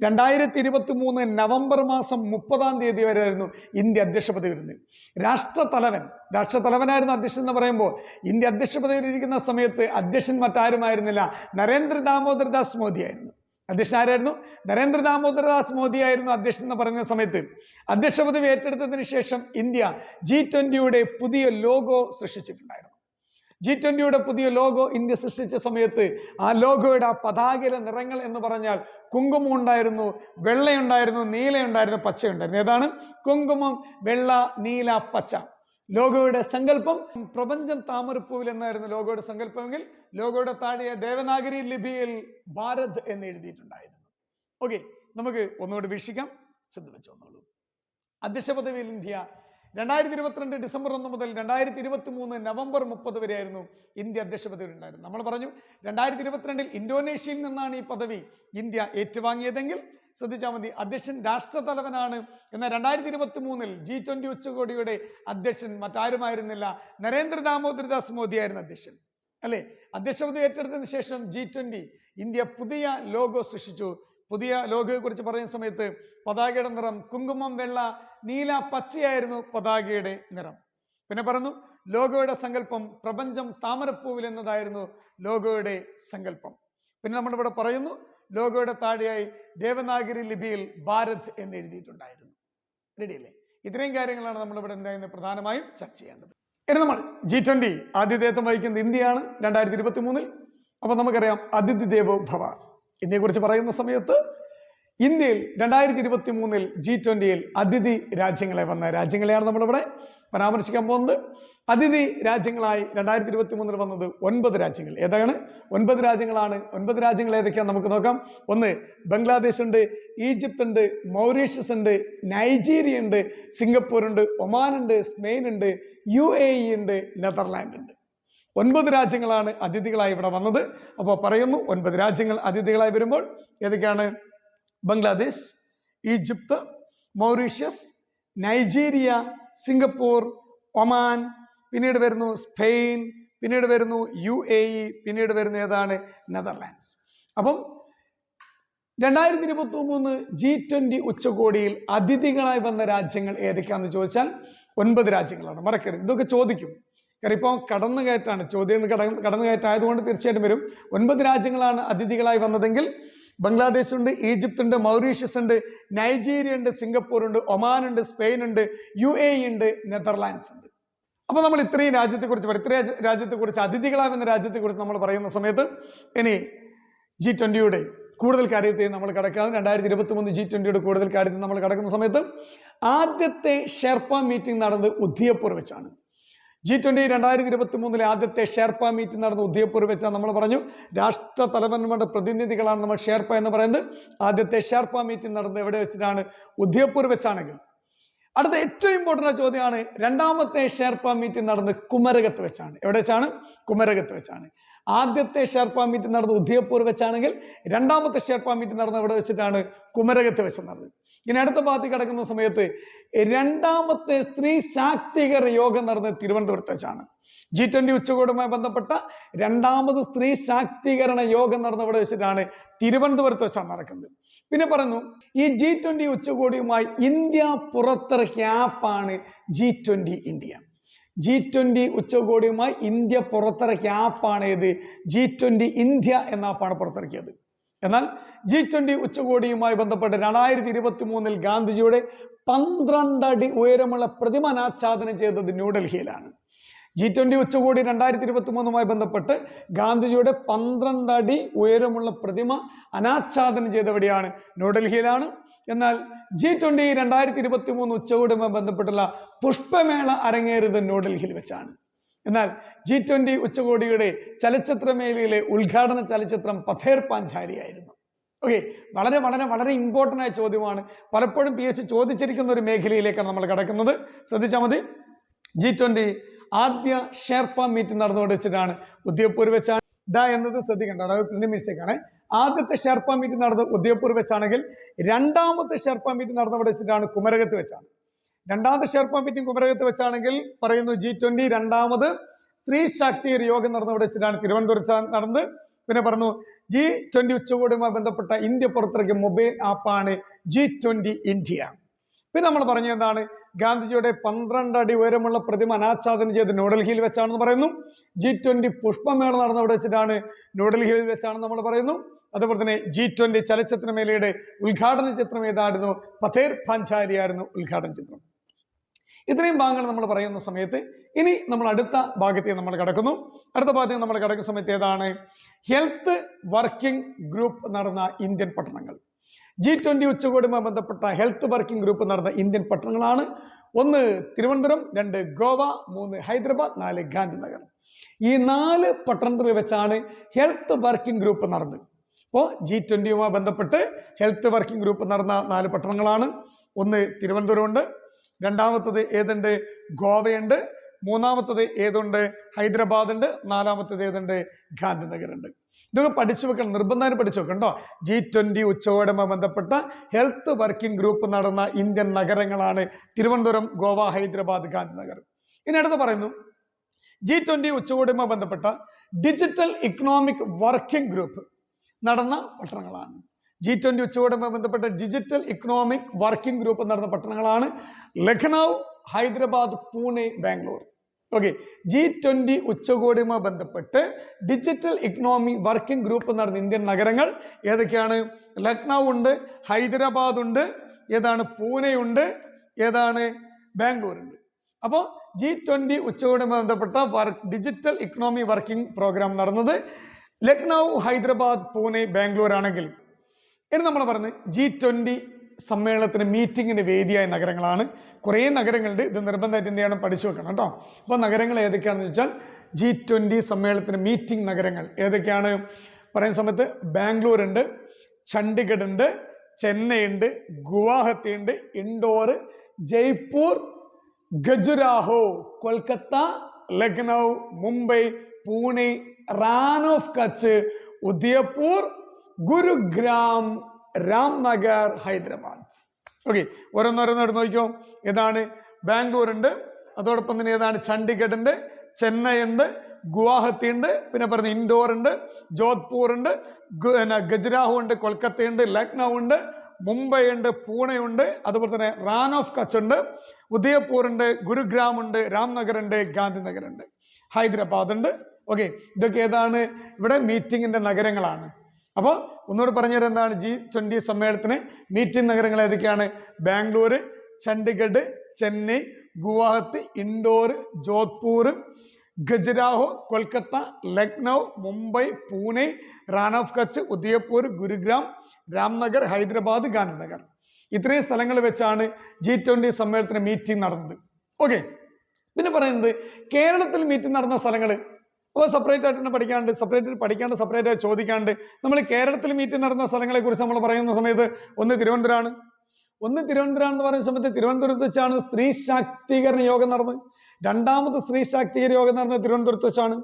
2023 നവംബർ മാസം 30-ാം തീയതി വരെ ആയിരുന്നു ഇന്ത്യ അധ്യക്ഷ പദവി വരുന്നത്. രാഷ്ട്രത്തലവനായിരുന്നു അധ്യക്ഷൻ എന്ന് പറയുമ്പോൾ ഇന്ത്യ അധ്യക്ഷ പദവിയിലിരിക്കുന്ന സമയത്ത് അധ്യക്ഷൻ മറ്റാരുമായിരുന്നില്ല, നരേന്ദ്ര ദാമോദർദാസ് മോദി ആയിരുന്നു. അധ്യക്ഷൻ ആരായിരുന്നു? നരേന്ദ്ര ദാമോദർദാസ് മോദി ആയിരുന്നു അധ്യക്ഷൻ എന്ന് പറയുന്ന സമയത്ത്. അധ്യക്ഷ പദവി ഏറ്റെടുത്തതിന് ശേഷം ഇന്ത്യ G20 പുതിയ ലോഗോ സൃഷ്ടിച്ചിട്ടുണ്ടായിരുന്നു. G20 പുതിയ ലോഗോ ഇന്ത്യ സൃഷ്ടിച്ച സമയത്ത് ആ ലോഗോയുടെ ആ പതാകയിലെ നിറങ്ങൾ എന്ന് പറഞ്ഞാൽ കുങ്കുമം ഉണ്ടായിരുന്നു, വെള്ളയുണ്ടായിരുന്നു, നീലയുണ്ടായിരുന്നു, പച്ചയുണ്ടായിരുന്നു. ഏതാണ്? കുങ്കുമം, വെള്ള, നീല, പച്ച. ലോഗോയുടെ സങ്കല്പം പ്രപഞ്ചം താമരപ്പൂവിൽ എന്നായിരുന്നു ലോഗോയുടെ സങ്കല്പമെങ്കിൽ ലോഗോയുടെ താഴെ ദേവനാഗരി ലിപിയിൽ ഭാരത് എന്ന് എഴുതിയിട്ടുണ്ടായിരുന്നു. ഓക്കെ, നമുക്ക് ഒന്നുകൂടി വീക്ഷിക്കാം, ശ്രദ്ധ വെച്ചോളൂ. അധ്യക്ഷ പദവിയിൽ ഇന്ത്യ 2022 ഡിസംബർ 1 മുതൽ 2023 നവംബർ 30 വരെയായിരുന്നു ഇന്ത്യ അധ്യക്ഷ പദവി ഉണ്ടായിരുന്നു. നമ്മൾ പറഞ്ഞു 2022 ഇന്തോനേഷ്യയിൽ നിന്നാണ് ഈ പദവി ഇന്ത്യ ഏറ്റുവാങ്ങിയതെങ്കിൽ ശ്രദ്ധിച്ചാൽ മതി, അധ്യക്ഷൻ രാഷ്ട്രതലവനാണ്. എന്നാൽ 2023 G20 ഉച്ചകോടിയുടെ അധ്യക്ഷൻ മറ്റാരുമായിരുന്നില്ല, നരേന്ദ്ര ദാമോദർദാസ് മോദി ആയിരുന്നു അധ്യക്ഷൻ, അല്ലെ? അധ്യക്ഷ പദവി ഏറ്റെടുത്തതിന് ശേഷം G20 ഇന്ത്യ പുതിയ ലോഗോ സൃഷ്ടിച്ചു. പുതിയ ലോഗോയെ കുറിച്ച് പറയുന്ന സമയത്ത് പതാകയുടെ നിറം കുങ്കുമം, വെള്ള, നീല, പച്ചയായിരുന്നു പതാകയുടെ നിറം. പിന്നെ പറഞ്ഞു ലോഗോയുടെ സങ്കല്പം പ്രപഞ്ചം താമരപ്പൂവിൽ എന്നതായിരുന്നു ലോഗോയുടെ സങ്കല്പം. പിന്നെ നമ്മളിവിടെ പറയുന്നു ലോഗോയുടെ താഴെയായി ദേവനാഗരി ലിപിയിൽ ഭാരത് എന്ന് എഴുതിയിട്ടുണ്ടായിരുന്നു. റെഡിയല്ലേ? ഇത്രയും കാര്യങ്ങളാണ് നമ്മളിവിടെ എന്തായിരുന്നു പ്രധാനമായും ചർച്ച ചെയ്യേണ്ടത്. ഇനി നമ്മൾ G20 ആതിഥേയത്വം വഹിക്കുന്നത് ഇന്ത്യയാണ് 2023. അപ്പൊ നമുക്കറിയാം അതിഥി ദേവോ ഭവ. ഇന്ത്യയെ കുറിച്ച് പറയുന്ന സമയത്ത് ഇന്ത്യയിൽ 2023 G20 അതിഥി രാജ്യങ്ങളെ വന്ന രാജ്യങ്ങളെയാണ് നമ്മളിവിടെ പരാമർശിക്കാൻ പോകുന്നത്. അതിഥി രാജ്യങ്ങളായി 2023 വന്നത് 9 രാജ്യങ്ങൾ. ഏതാണ് 9 രാജ്യങ്ങളാണ്? 9 രാജ്യങ്ങൾ ഏതൊക്കെയാണ് നമുക്ക് നോക്കാം. ഒന്ന്, ബംഗ്ലാദേശ് ഉണ്ട്, ഈജിപ്ത് ഉണ്ട്, മൗറീഷ്യസ് ഉണ്ട്, നൈജീരിയ ഉണ്ട്, സിംഗപ്പൂർ ഉണ്ട്, ഒമാൻ ഉണ്ട്, സ്പെയിൻ ഉണ്ട്, UAE ഉണ്ട്, നെതർലാൻഡ് ഉണ്ട്. 9 രാജ്യങ്ങളാണ് അതിഥികളായി ഇവിടെ വന്നത്. അപ്പോൾ പറയുന്നു 9 രാജ്യങ്ങൾ അതിഥികളായി വരുമ്പോൾ ഏതൊക്കെയാണ്? Bangladesh, Egypt, Mauritius, Nigeria, Singapore, Oman, പിന്നീട് വരുന്നു സ്പെയിൻ, പിന്നീട് വരുന്നു UAE, പിന്നീട് വരുന്നു ഏതാണ്? നെതർലാൻഡ്സ്. അപ്പം 2023 G20 ഉച്ചകോടിയിൽ അതിഥികളായി വന്ന രാജ്യങ്ങൾ ഏതൊക്കെയാണെന്ന് ചോദിച്ചാൽ 9 രാജ്യങ്ങളാണ്. മറക്കരുത്, ഇതൊക്കെ ചോദിക്കും. കാരണം ഇപ്പോൾ കടന്നുകയറ്റാണ്, ചോദ്യം കടന്നുകയറ്റായതുകൊണ്ട് തീർച്ചയായിട്ടും വരും. 9 രാജ്യങ്ങളാണ് അതിഥികളായി വന്നതെങ്കിൽ ബംഗ്ലാദേശ് ഉണ്ട്, ഈജിപ്ത് ഉണ്ട്, മൗറീഷ്യസ് ഉണ്ട്, നൈജീരിയ ഉണ്ട്, സിംഗപ്പൂർ ഉണ്ട്, ഒമാൻ ഉണ്ട്, സ്പെയിൻ ഉണ്ട്, UAE ഉണ്ട്, നെതർലാൻഡ്സ് ഉണ്ട്. അപ്പൊ നമ്മൾ ഇത്രയും രാജ്യത്തെക്കുറിച്ച് അതിഥികളായി വന്ന രാജ്യത്തെക്കുറിച്ച് നമ്മൾ പറയുന്ന സമയത്ത് ഇനി G20 കൂടുതൽ കാര്യത്തിൽ നമ്മൾ കടക്കാതെ 2023 G20 കൂടുതൽ കാര്യത്തിൽ നമ്മൾ കടക്കുന്ന സമയത്ത് ആദ്യത്തെ ഷെർപ്പ മീറ്റിംഗ് നടന്നത് ഉദയപൂർ വെച്ചാണ്. G20 2023 ആദ്യത്തെ ഷെർപ്പ മീറ്റിംഗ് നടന്ന ഉദയപൂർ വെച്ചാണ്. നമ്മൾ പറഞ്ഞു രാഷ്ട്ര തലവന്മാരുടെ പ്രതിനിധികളാണ് നമ്മൾ ഷെർപ്പ എന്ന് പറയുന്നത്. ആദ്യത്തെ ഷെർപ്പ മീറ്റിംഗ് നടന്നത് എവിടെ വെച്ചിട്ടാണ്? ഉദയപൂർ വെച്ചാണെങ്കിൽ. അടുത്ത ഏറ്റവും ഇമ്പോർട്ടൻ്റ് ചോദ്യമാണ്, രണ്ടാമത്തെ ഷെർപ്പ മീറ്റിംഗ് നടന്നത് കുമരകത്ത് വെച്ചാണ്. എവിടെ വെച്ചാണ്? കുമരകത്ത് വെച്ചാണ്. ആദ്യത്തെ ഷെർപ്പ മീറ്റിംഗ് നടന്നത് ഉദയപൂർ വെച്ചാണെങ്കിൽ രണ്ടാമത്തെ ഷെർപ്പ മീറ്റിംഗ് നടന്നത് എവിടെ വെച്ചിട്ടാണ്? കുമരകത്ത് വെച്ച് നടന്നത്. ഇനി അടുത്ത ഭാഗത്ത് കിടക്കുന്ന സമയത്ത് രണ്ടാമത്തെ സ്ത്രീ ശാക്തീകര യോഗം നടന്നത് തിരുവനന്തപുരത്ത് വെച്ചാണ്. G20 ഉച്ചകോടിയുമായി ബന്ധപ്പെട്ട രണ്ടാമത് സ്ത്രീ ശാക്തീകരണ യോഗം നടന്നവിടെ വെച്ചിട്ടാണ് തിരുവനന്തപുരത്ത് വെച്ചാണ് നടക്കുന്നത്. പിന്നെ പറയുന്നു ഈ G20 ഉച്ചകോടിയുമായി ഇന്ത്യ പുറത്തിറക്കിയ ആപ്പാണ് G20 ഇന്ത്യ. G20 ഉച്ചകോടിയുമായി ഇന്ത്യ പുറത്തിറക്കിയ ആപ്പാണ് ഏത്? G20 ഇന്ത്യ എന്ന ആപ്പാണ് പുറത്തിറക്കിയത്. എന്നാൽ G20 ഉച്ചകോടിയുമായി ബന്ധപ്പെട്ട് 2023 ഗാന്ധിജിയുടെ 12 അടി ഉയരമുള്ള പ്രതിമ അനാച്ഛാദനം ചെയ്തത് ന്യൂഡൽഹിയിലാണ്. G20 ഉച്ചകോടി 2023 ബന്ധപ്പെട്ട് ഗാന്ധിജിയുടെ 12 അടി ഉയരമുള്ള പ്രതിമ അനാച്ഛാദനം ചെയ്തെവിടെയാണ്? ന്യൂഡൽഹിയിലാണ്. എന്നാൽ G20 2023 ഉച്ചകോടിയുമായി ബന്ധപ്പെട്ടുള്ള പുഷ്പമേള അരങ്ങേറിയത് ന്യൂഡൽഹിയിൽ വെച്ചാണ്. എന്നാൽ G20 ഉച്ചകോടിയുടെ ചലച്ചിത്രമേളയിലെ ഉദ്ഘാടന ചലച്ചിത്രം പഥേർ പാഞ്ചാലി ആയിരുന്നു. ഓക്കെ, വളരെ വളരെ വളരെ ഇമ്പോർട്ടൻ്റ് ആയ ചോദ്യമാണ്. പലപ്പോഴും PSC ചോദിച്ചിരിക്കുന്ന ഒരു മേഖലയിലേക്കാണ് നമ്മൾ കിടക്കുന്നത്. ശ്രദ്ധിച്ചാൽ മതി. G20 ആദ്യ ഷെർപ്പ മീറ്റിംഗ് നടന്നുകൊണ്ട് വെച്ചിട്ടാണ് ഉദയപൂർ വെച്ചാണ്. ഇതാ എന്നത് ശ്രദ്ധിക്കേണ്ട, അതായത് പ്രിന്റ് മിസ്റ്റേക്ക് ആണ്. ആദ്യത്തെ ഷെർപ്പ മീറ്റിംഗ് നടന്നത് ഉദയപൂർ വെച്ചാണെങ്കിൽ രണ്ടാമത്തെ ഷെർപ്പ മീറ്റിംഗ് നടന്നവിടെ വെച്ചിട്ടാണ് കുമരകത്ത് വെച്ചാണ്. രണ്ടാമത്തെ ഷെർപ്പ മീറ്റിംഗ് കുമരകത്ത് വെച്ചാണെങ്കിൽ പറയുന്നു G20 രണ്ടാമത് സ്ത്രീ ശാക്തീകരണ യോഗം നടന്നവിടെ വെച്ചിട്ടാണ് തിരുവനന്തപുരത്ത് നടന്നത്. പിന്നെ പറഞ്ഞു G20 ഉച്ചകോടിയുമായി ബന്ധപ്പെട്ട ഇന്ത്യ പുറത്തിറക്കിയ മൊബൈൽ ആപ്പാണ് G20 ഇന്ത്യ. പിന്നെ നമ്മൾ പറഞ്ഞ എന്താണ്, ഗാന്ധിജിയുടെ 12 അടി ഉയരമുള്ള പ്രതിമ അനാച്ഛാദനം ചെയ്ത് ന്യൂഡൽഹിയിൽ വെച്ചാണെന്ന് പറയുന്നു. G20 പുഷ്പമേള നടന്നവിടെ വെച്ചിട്ടാണ് ന്യൂഡൽഹിയിൽ വെച്ചാണെന്ന് നമ്മൾ പറയുന്നു. അതുപോലെ തന്നെ G20 ചലച്ചിത്രമേളയുടെ ഉദ്ഘാടന ചിത്രം ഏതായിരുന്നു? പഥേർ പാഞ്ചാലി ആയിരുന്നു ഉദ്ഘാടന ചിത്രം. ഇത്രയും ഭാഗങ്ങൾ നമ്മൾ പറയുന്ന സമയത്ത് ഇനി നമ്മൾ അടുത്ത ഭാഗത്തേക്ക് നമ്മൾ കടക്കുന്നു. അടുത്ത ഭാഗത്തേക്ക് നമ്മൾ കടക്കുന്ന സമയത്ത് ഏതാണ്? ഹെൽത്ത് വർക്കിംഗ് ഗ്രൂപ്പ് നടന്ന ഇന്ത്യൻ പട്ടണങ്ങൾ. G20 ഉച്ചകോടിയുമായി ബന്ധപ്പെട്ട ഹെൽത്ത് വർക്കിംഗ് ഗ്രൂപ്പ് നടന്ന ഇന്ത്യൻ പട്ടണങ്ങളാണ്. 1 തിരുവനന്തപുരം, 2 ഗോവ, 3 ഹൈദരാബാദ്, 4 ഗാന്ധിനഗർ. ഈ 4 പട്ടണത്തിൽ വെച്ചാണ് ഹെൽത്ത് വർക്കിംഗ് ഗ്രൂപ്പ് നടന്നത്. അപ്പോൾ G20യുമായി ബന്ധപ്പെട്ട് ഹെൽത്ത് വർക്കിംഗ് ഗ്രൂപ്പ് നടന്ന 4 പട്ടണങ്ങളാണ്. 1 തിരുവനന്തപുരം ഉണ്ട്, രണ്ടാമത്തത് ഏതുണ്ട്? ഗോവയുണ്ട്, മൂന്നാമത്തത് ഏതുണ്ട്? ഹൈദരാബാദ് ഉണ്ട്, നാലാമത്തത് ഏതുണ്ട്? ഗാന്ധിനഗർ ഉണ്ട്. ഇതൊക്കെ പഠിച്ചു വെക്കണം, നിർബന്ധമായും പഠിച്ചു വെക്കണം കേട്ടോ. G20 ഉച്ചകോടിയുമായി ബന്ധപ്പെട്ട ഹെൽത്ത് വർക്കിംഗ് ഗ്രൂപ്പ് നടന്ന ഇന്ത്യൻ നഗരങ്ങളാണ് തിരുവനന്തപുരം, ഗോവ, ഹൈദരാബാദ്, ഗാന്ധിനഗർ. ഇനി അടുത്ത് പറയുന്നു G20 ഉച്ചകോടിയുമായി ബന്ധപ്പെട്ട ഡിജിറ്റൽ ഇക്കണോമിക് വർക്കിംഗ് ഗ്രൂപ്പ് നടന്ന പട്ടണങ്ങളാണ്. G20 ഉച്ചകോടിയുമായി ബന്ധപ്പെട്ട ഡിജിറ്റൽ ഇക്കണോമിക് വർക്കിംഗ് ഗ്രൂപ്പ് നടന്ന പട്ടണങ്ങളാണ് ലഖ്നൗ, ഹൈദരാബാദ്, പൂനെ, ബാംഗ്ലൂർ. ഓക്കെ, G20 ഉച്ചകോടിയുമായി ബന്ധപ്പെട്ട് ഡിജിറ്റൽ ഇക്കണോമിക് വർക്കിംഗ് ഗ്രൂപ്പ് നടന്ന ഇന്ത്യൻ നഗരങ്ങൾ ഏതൊക്കെയാണ്? ലഖ്നൗ ഉണ്ട്, ഹൈദരാബാദ് ഉണ്ട്, ഏതാണ്? പൂനെ ഉണ്ട്, ഏതാണ്? ബാംഗ്ലൂർ ഉണ്ട്. അപ്പോൾ G20 ഉച്ചകോടിയുമായി ബന്ധപ്പെട്ട ഡിജിറ്റൽ ഇക്കണോമിക് വർക്കിംഗ് പ്രോഗ്രാം നടന്നത് ലഖ്നൗ, ഹൈദരാബാദ്, പൂനെ, ബാംഗ്ലൂർ ആണെങ്കിൽ ഇനി നമ്മൾ പറഞ്ഞ് G20 സമ്മേളനത്തിന് മീറ്റിങ്ങിന് വേദിയായ നഗരങ്ങളാണ്. കുറേ നഗരങ്ങളുണ്ട്, ഇത് നിർബന്ധമായിട്ട് എന്ത് ചെയ്യണം? പഠിച്ചു വെക്കണം കേട്ടോ. അപ്പോൾ നഗരങ്ങൾ ഏതൊക്കെയാണെന്ന് വെച്ചാൽ G20 സമ്മേളനത്തിന് മീറ്റിംഗ് നഗരങ്ങൾ ഏതൊക്കെയാണ് പറയുന്ന സമയത്ത് ബാംഗ്ലൂർ ഉണ്ട്, ചണ്ഡീഗഡ് ഉണ്ട്, ചെന്നൈ ഉണ്ട്, ഗുവാഹത്തി ഉണ്ട്, ഇൻഡോർ, ജയ്പൂർ, ഖജുരാഹോ, കൊൽക്കത്ത, ലക്നൗ, മുംബൈ, പൂനെ, റാൻ ഓഫ് കച്ച്, ഉദയപൂർ, ഗുരുഗ്രാം, രാംനഗർ, ഹൈദരാബാദ്. ഓക്കെ, ഓരോന്നോരോന്നോട് നോക്കിക്കോ. ഏതാണ്? ബാംഗ്ലൂർ ഉണ്ട്, അതോടൊപ്പം തന്നെ ഏതാണ്? ചണ്ഡീഗഡ് ഉണ്ട്, ചെന്നൈ ഉണ്ട്, ഗുവാഹത്തി ഉണ്ട്, പിന്നെ പറഞ്ഞ ഇൻഡോർ ഉണ്ട്, ജോധ്പൂർ ഉണ്ട്, ഖജുരാഹോ ഉണ്ട്, കൊൽക്കത്ത ഉണ്ട്, ലക്നൗ ഉണ്ട്, മുംബൈ ഉണ്ട്, പൂനെ ഉണ്ട്, അതുപോലെ തന്നെ റാൻ ഓഫ് കച്ച് ഉണ്ട്, ഉദയപൂർ ഉണ്ട്, ഗുരുഗ്രാം ഉണ്ട്, രാംനഗർ ഉണ്ട്, ഗാന്ധിനഗർ ഉണ്ട്, ഹൈദരാബാദ് ഉണ്ട്. ഓക്കെ, ഇതൊക്കെ ഏതാണ്? ഇവിടെ മീറ്റിങ്ങിന്റെ നഗരങ്ങളാണ്. അപ്പോൾ ഒന്നുകൂടി പറഞ്ഞുതരാം എന്താണ് G20 സമ്മേളനത്തിന് മീറ്റിംഗ് നഗരങ്ങൾ ഏതൊക്കെയാണ്? ബാംഗ്ലൂർ, ചണ്ഡീഗഡ്, ചെന്നൈ, ഗുവാഹത്തി, ഇൻഡോർ, ജോധ്പൂർ, ഖജുരാഹോ, കൊൽക്കത്ത, ലക്നൗ, മുംബൈ, പൂനെ, റാൻ ഓഫ് കച്ച്, ഉദയപൂർ, ഗുരുഗ്രാം, രാംനഗർ, ഹൈദരാബാദ്, ഗാന്ധിനഗർ. ഇത്രയും സ്ഥലങ്ങൾ വെച്ചാണ് G20 സമ്മേളനത്തിന് മീറ്റിംഗ് നടന്നത്. ഓക്കെ, പിന്നെ പറയുന്നത് കേരളത്തിൽ മീറ്റിംഗ് നടന്ന സ്ഥലങ്ങൾ. അപ്പോൾ സെപ്പറേറ്റ് ആയിട്ട് പഠിക്കാണ്ട്, സെപ്പറേറ്റ് ആയിട്ട് ചോദിക്കാണ്ട് നമ്മൾ കേരളത്തിൽ മീറ്റിംഗ് നടന്ന സ്ഥലങ്ങളെ കുറിച്ച് നമ്മൾ പറയുന്ന സമയത്ത് 1 തിരുവനന്തപുരമാണ്. 1 തിരുവനന്തപുരം എന്ന് പറയുന്ന സമയത്ത് തിരുവനന്തപുരത്ത് വെച്ചാണ് സ്ത്രീ ശാക്തീകരണ യോഗം നടന്നത്. 2ാമത് സ്ത്രീ ശാക്തീകരണ യോഗം നടന്നത് തിരുവനന്തപുരത്ത് വെച്ചാണ്.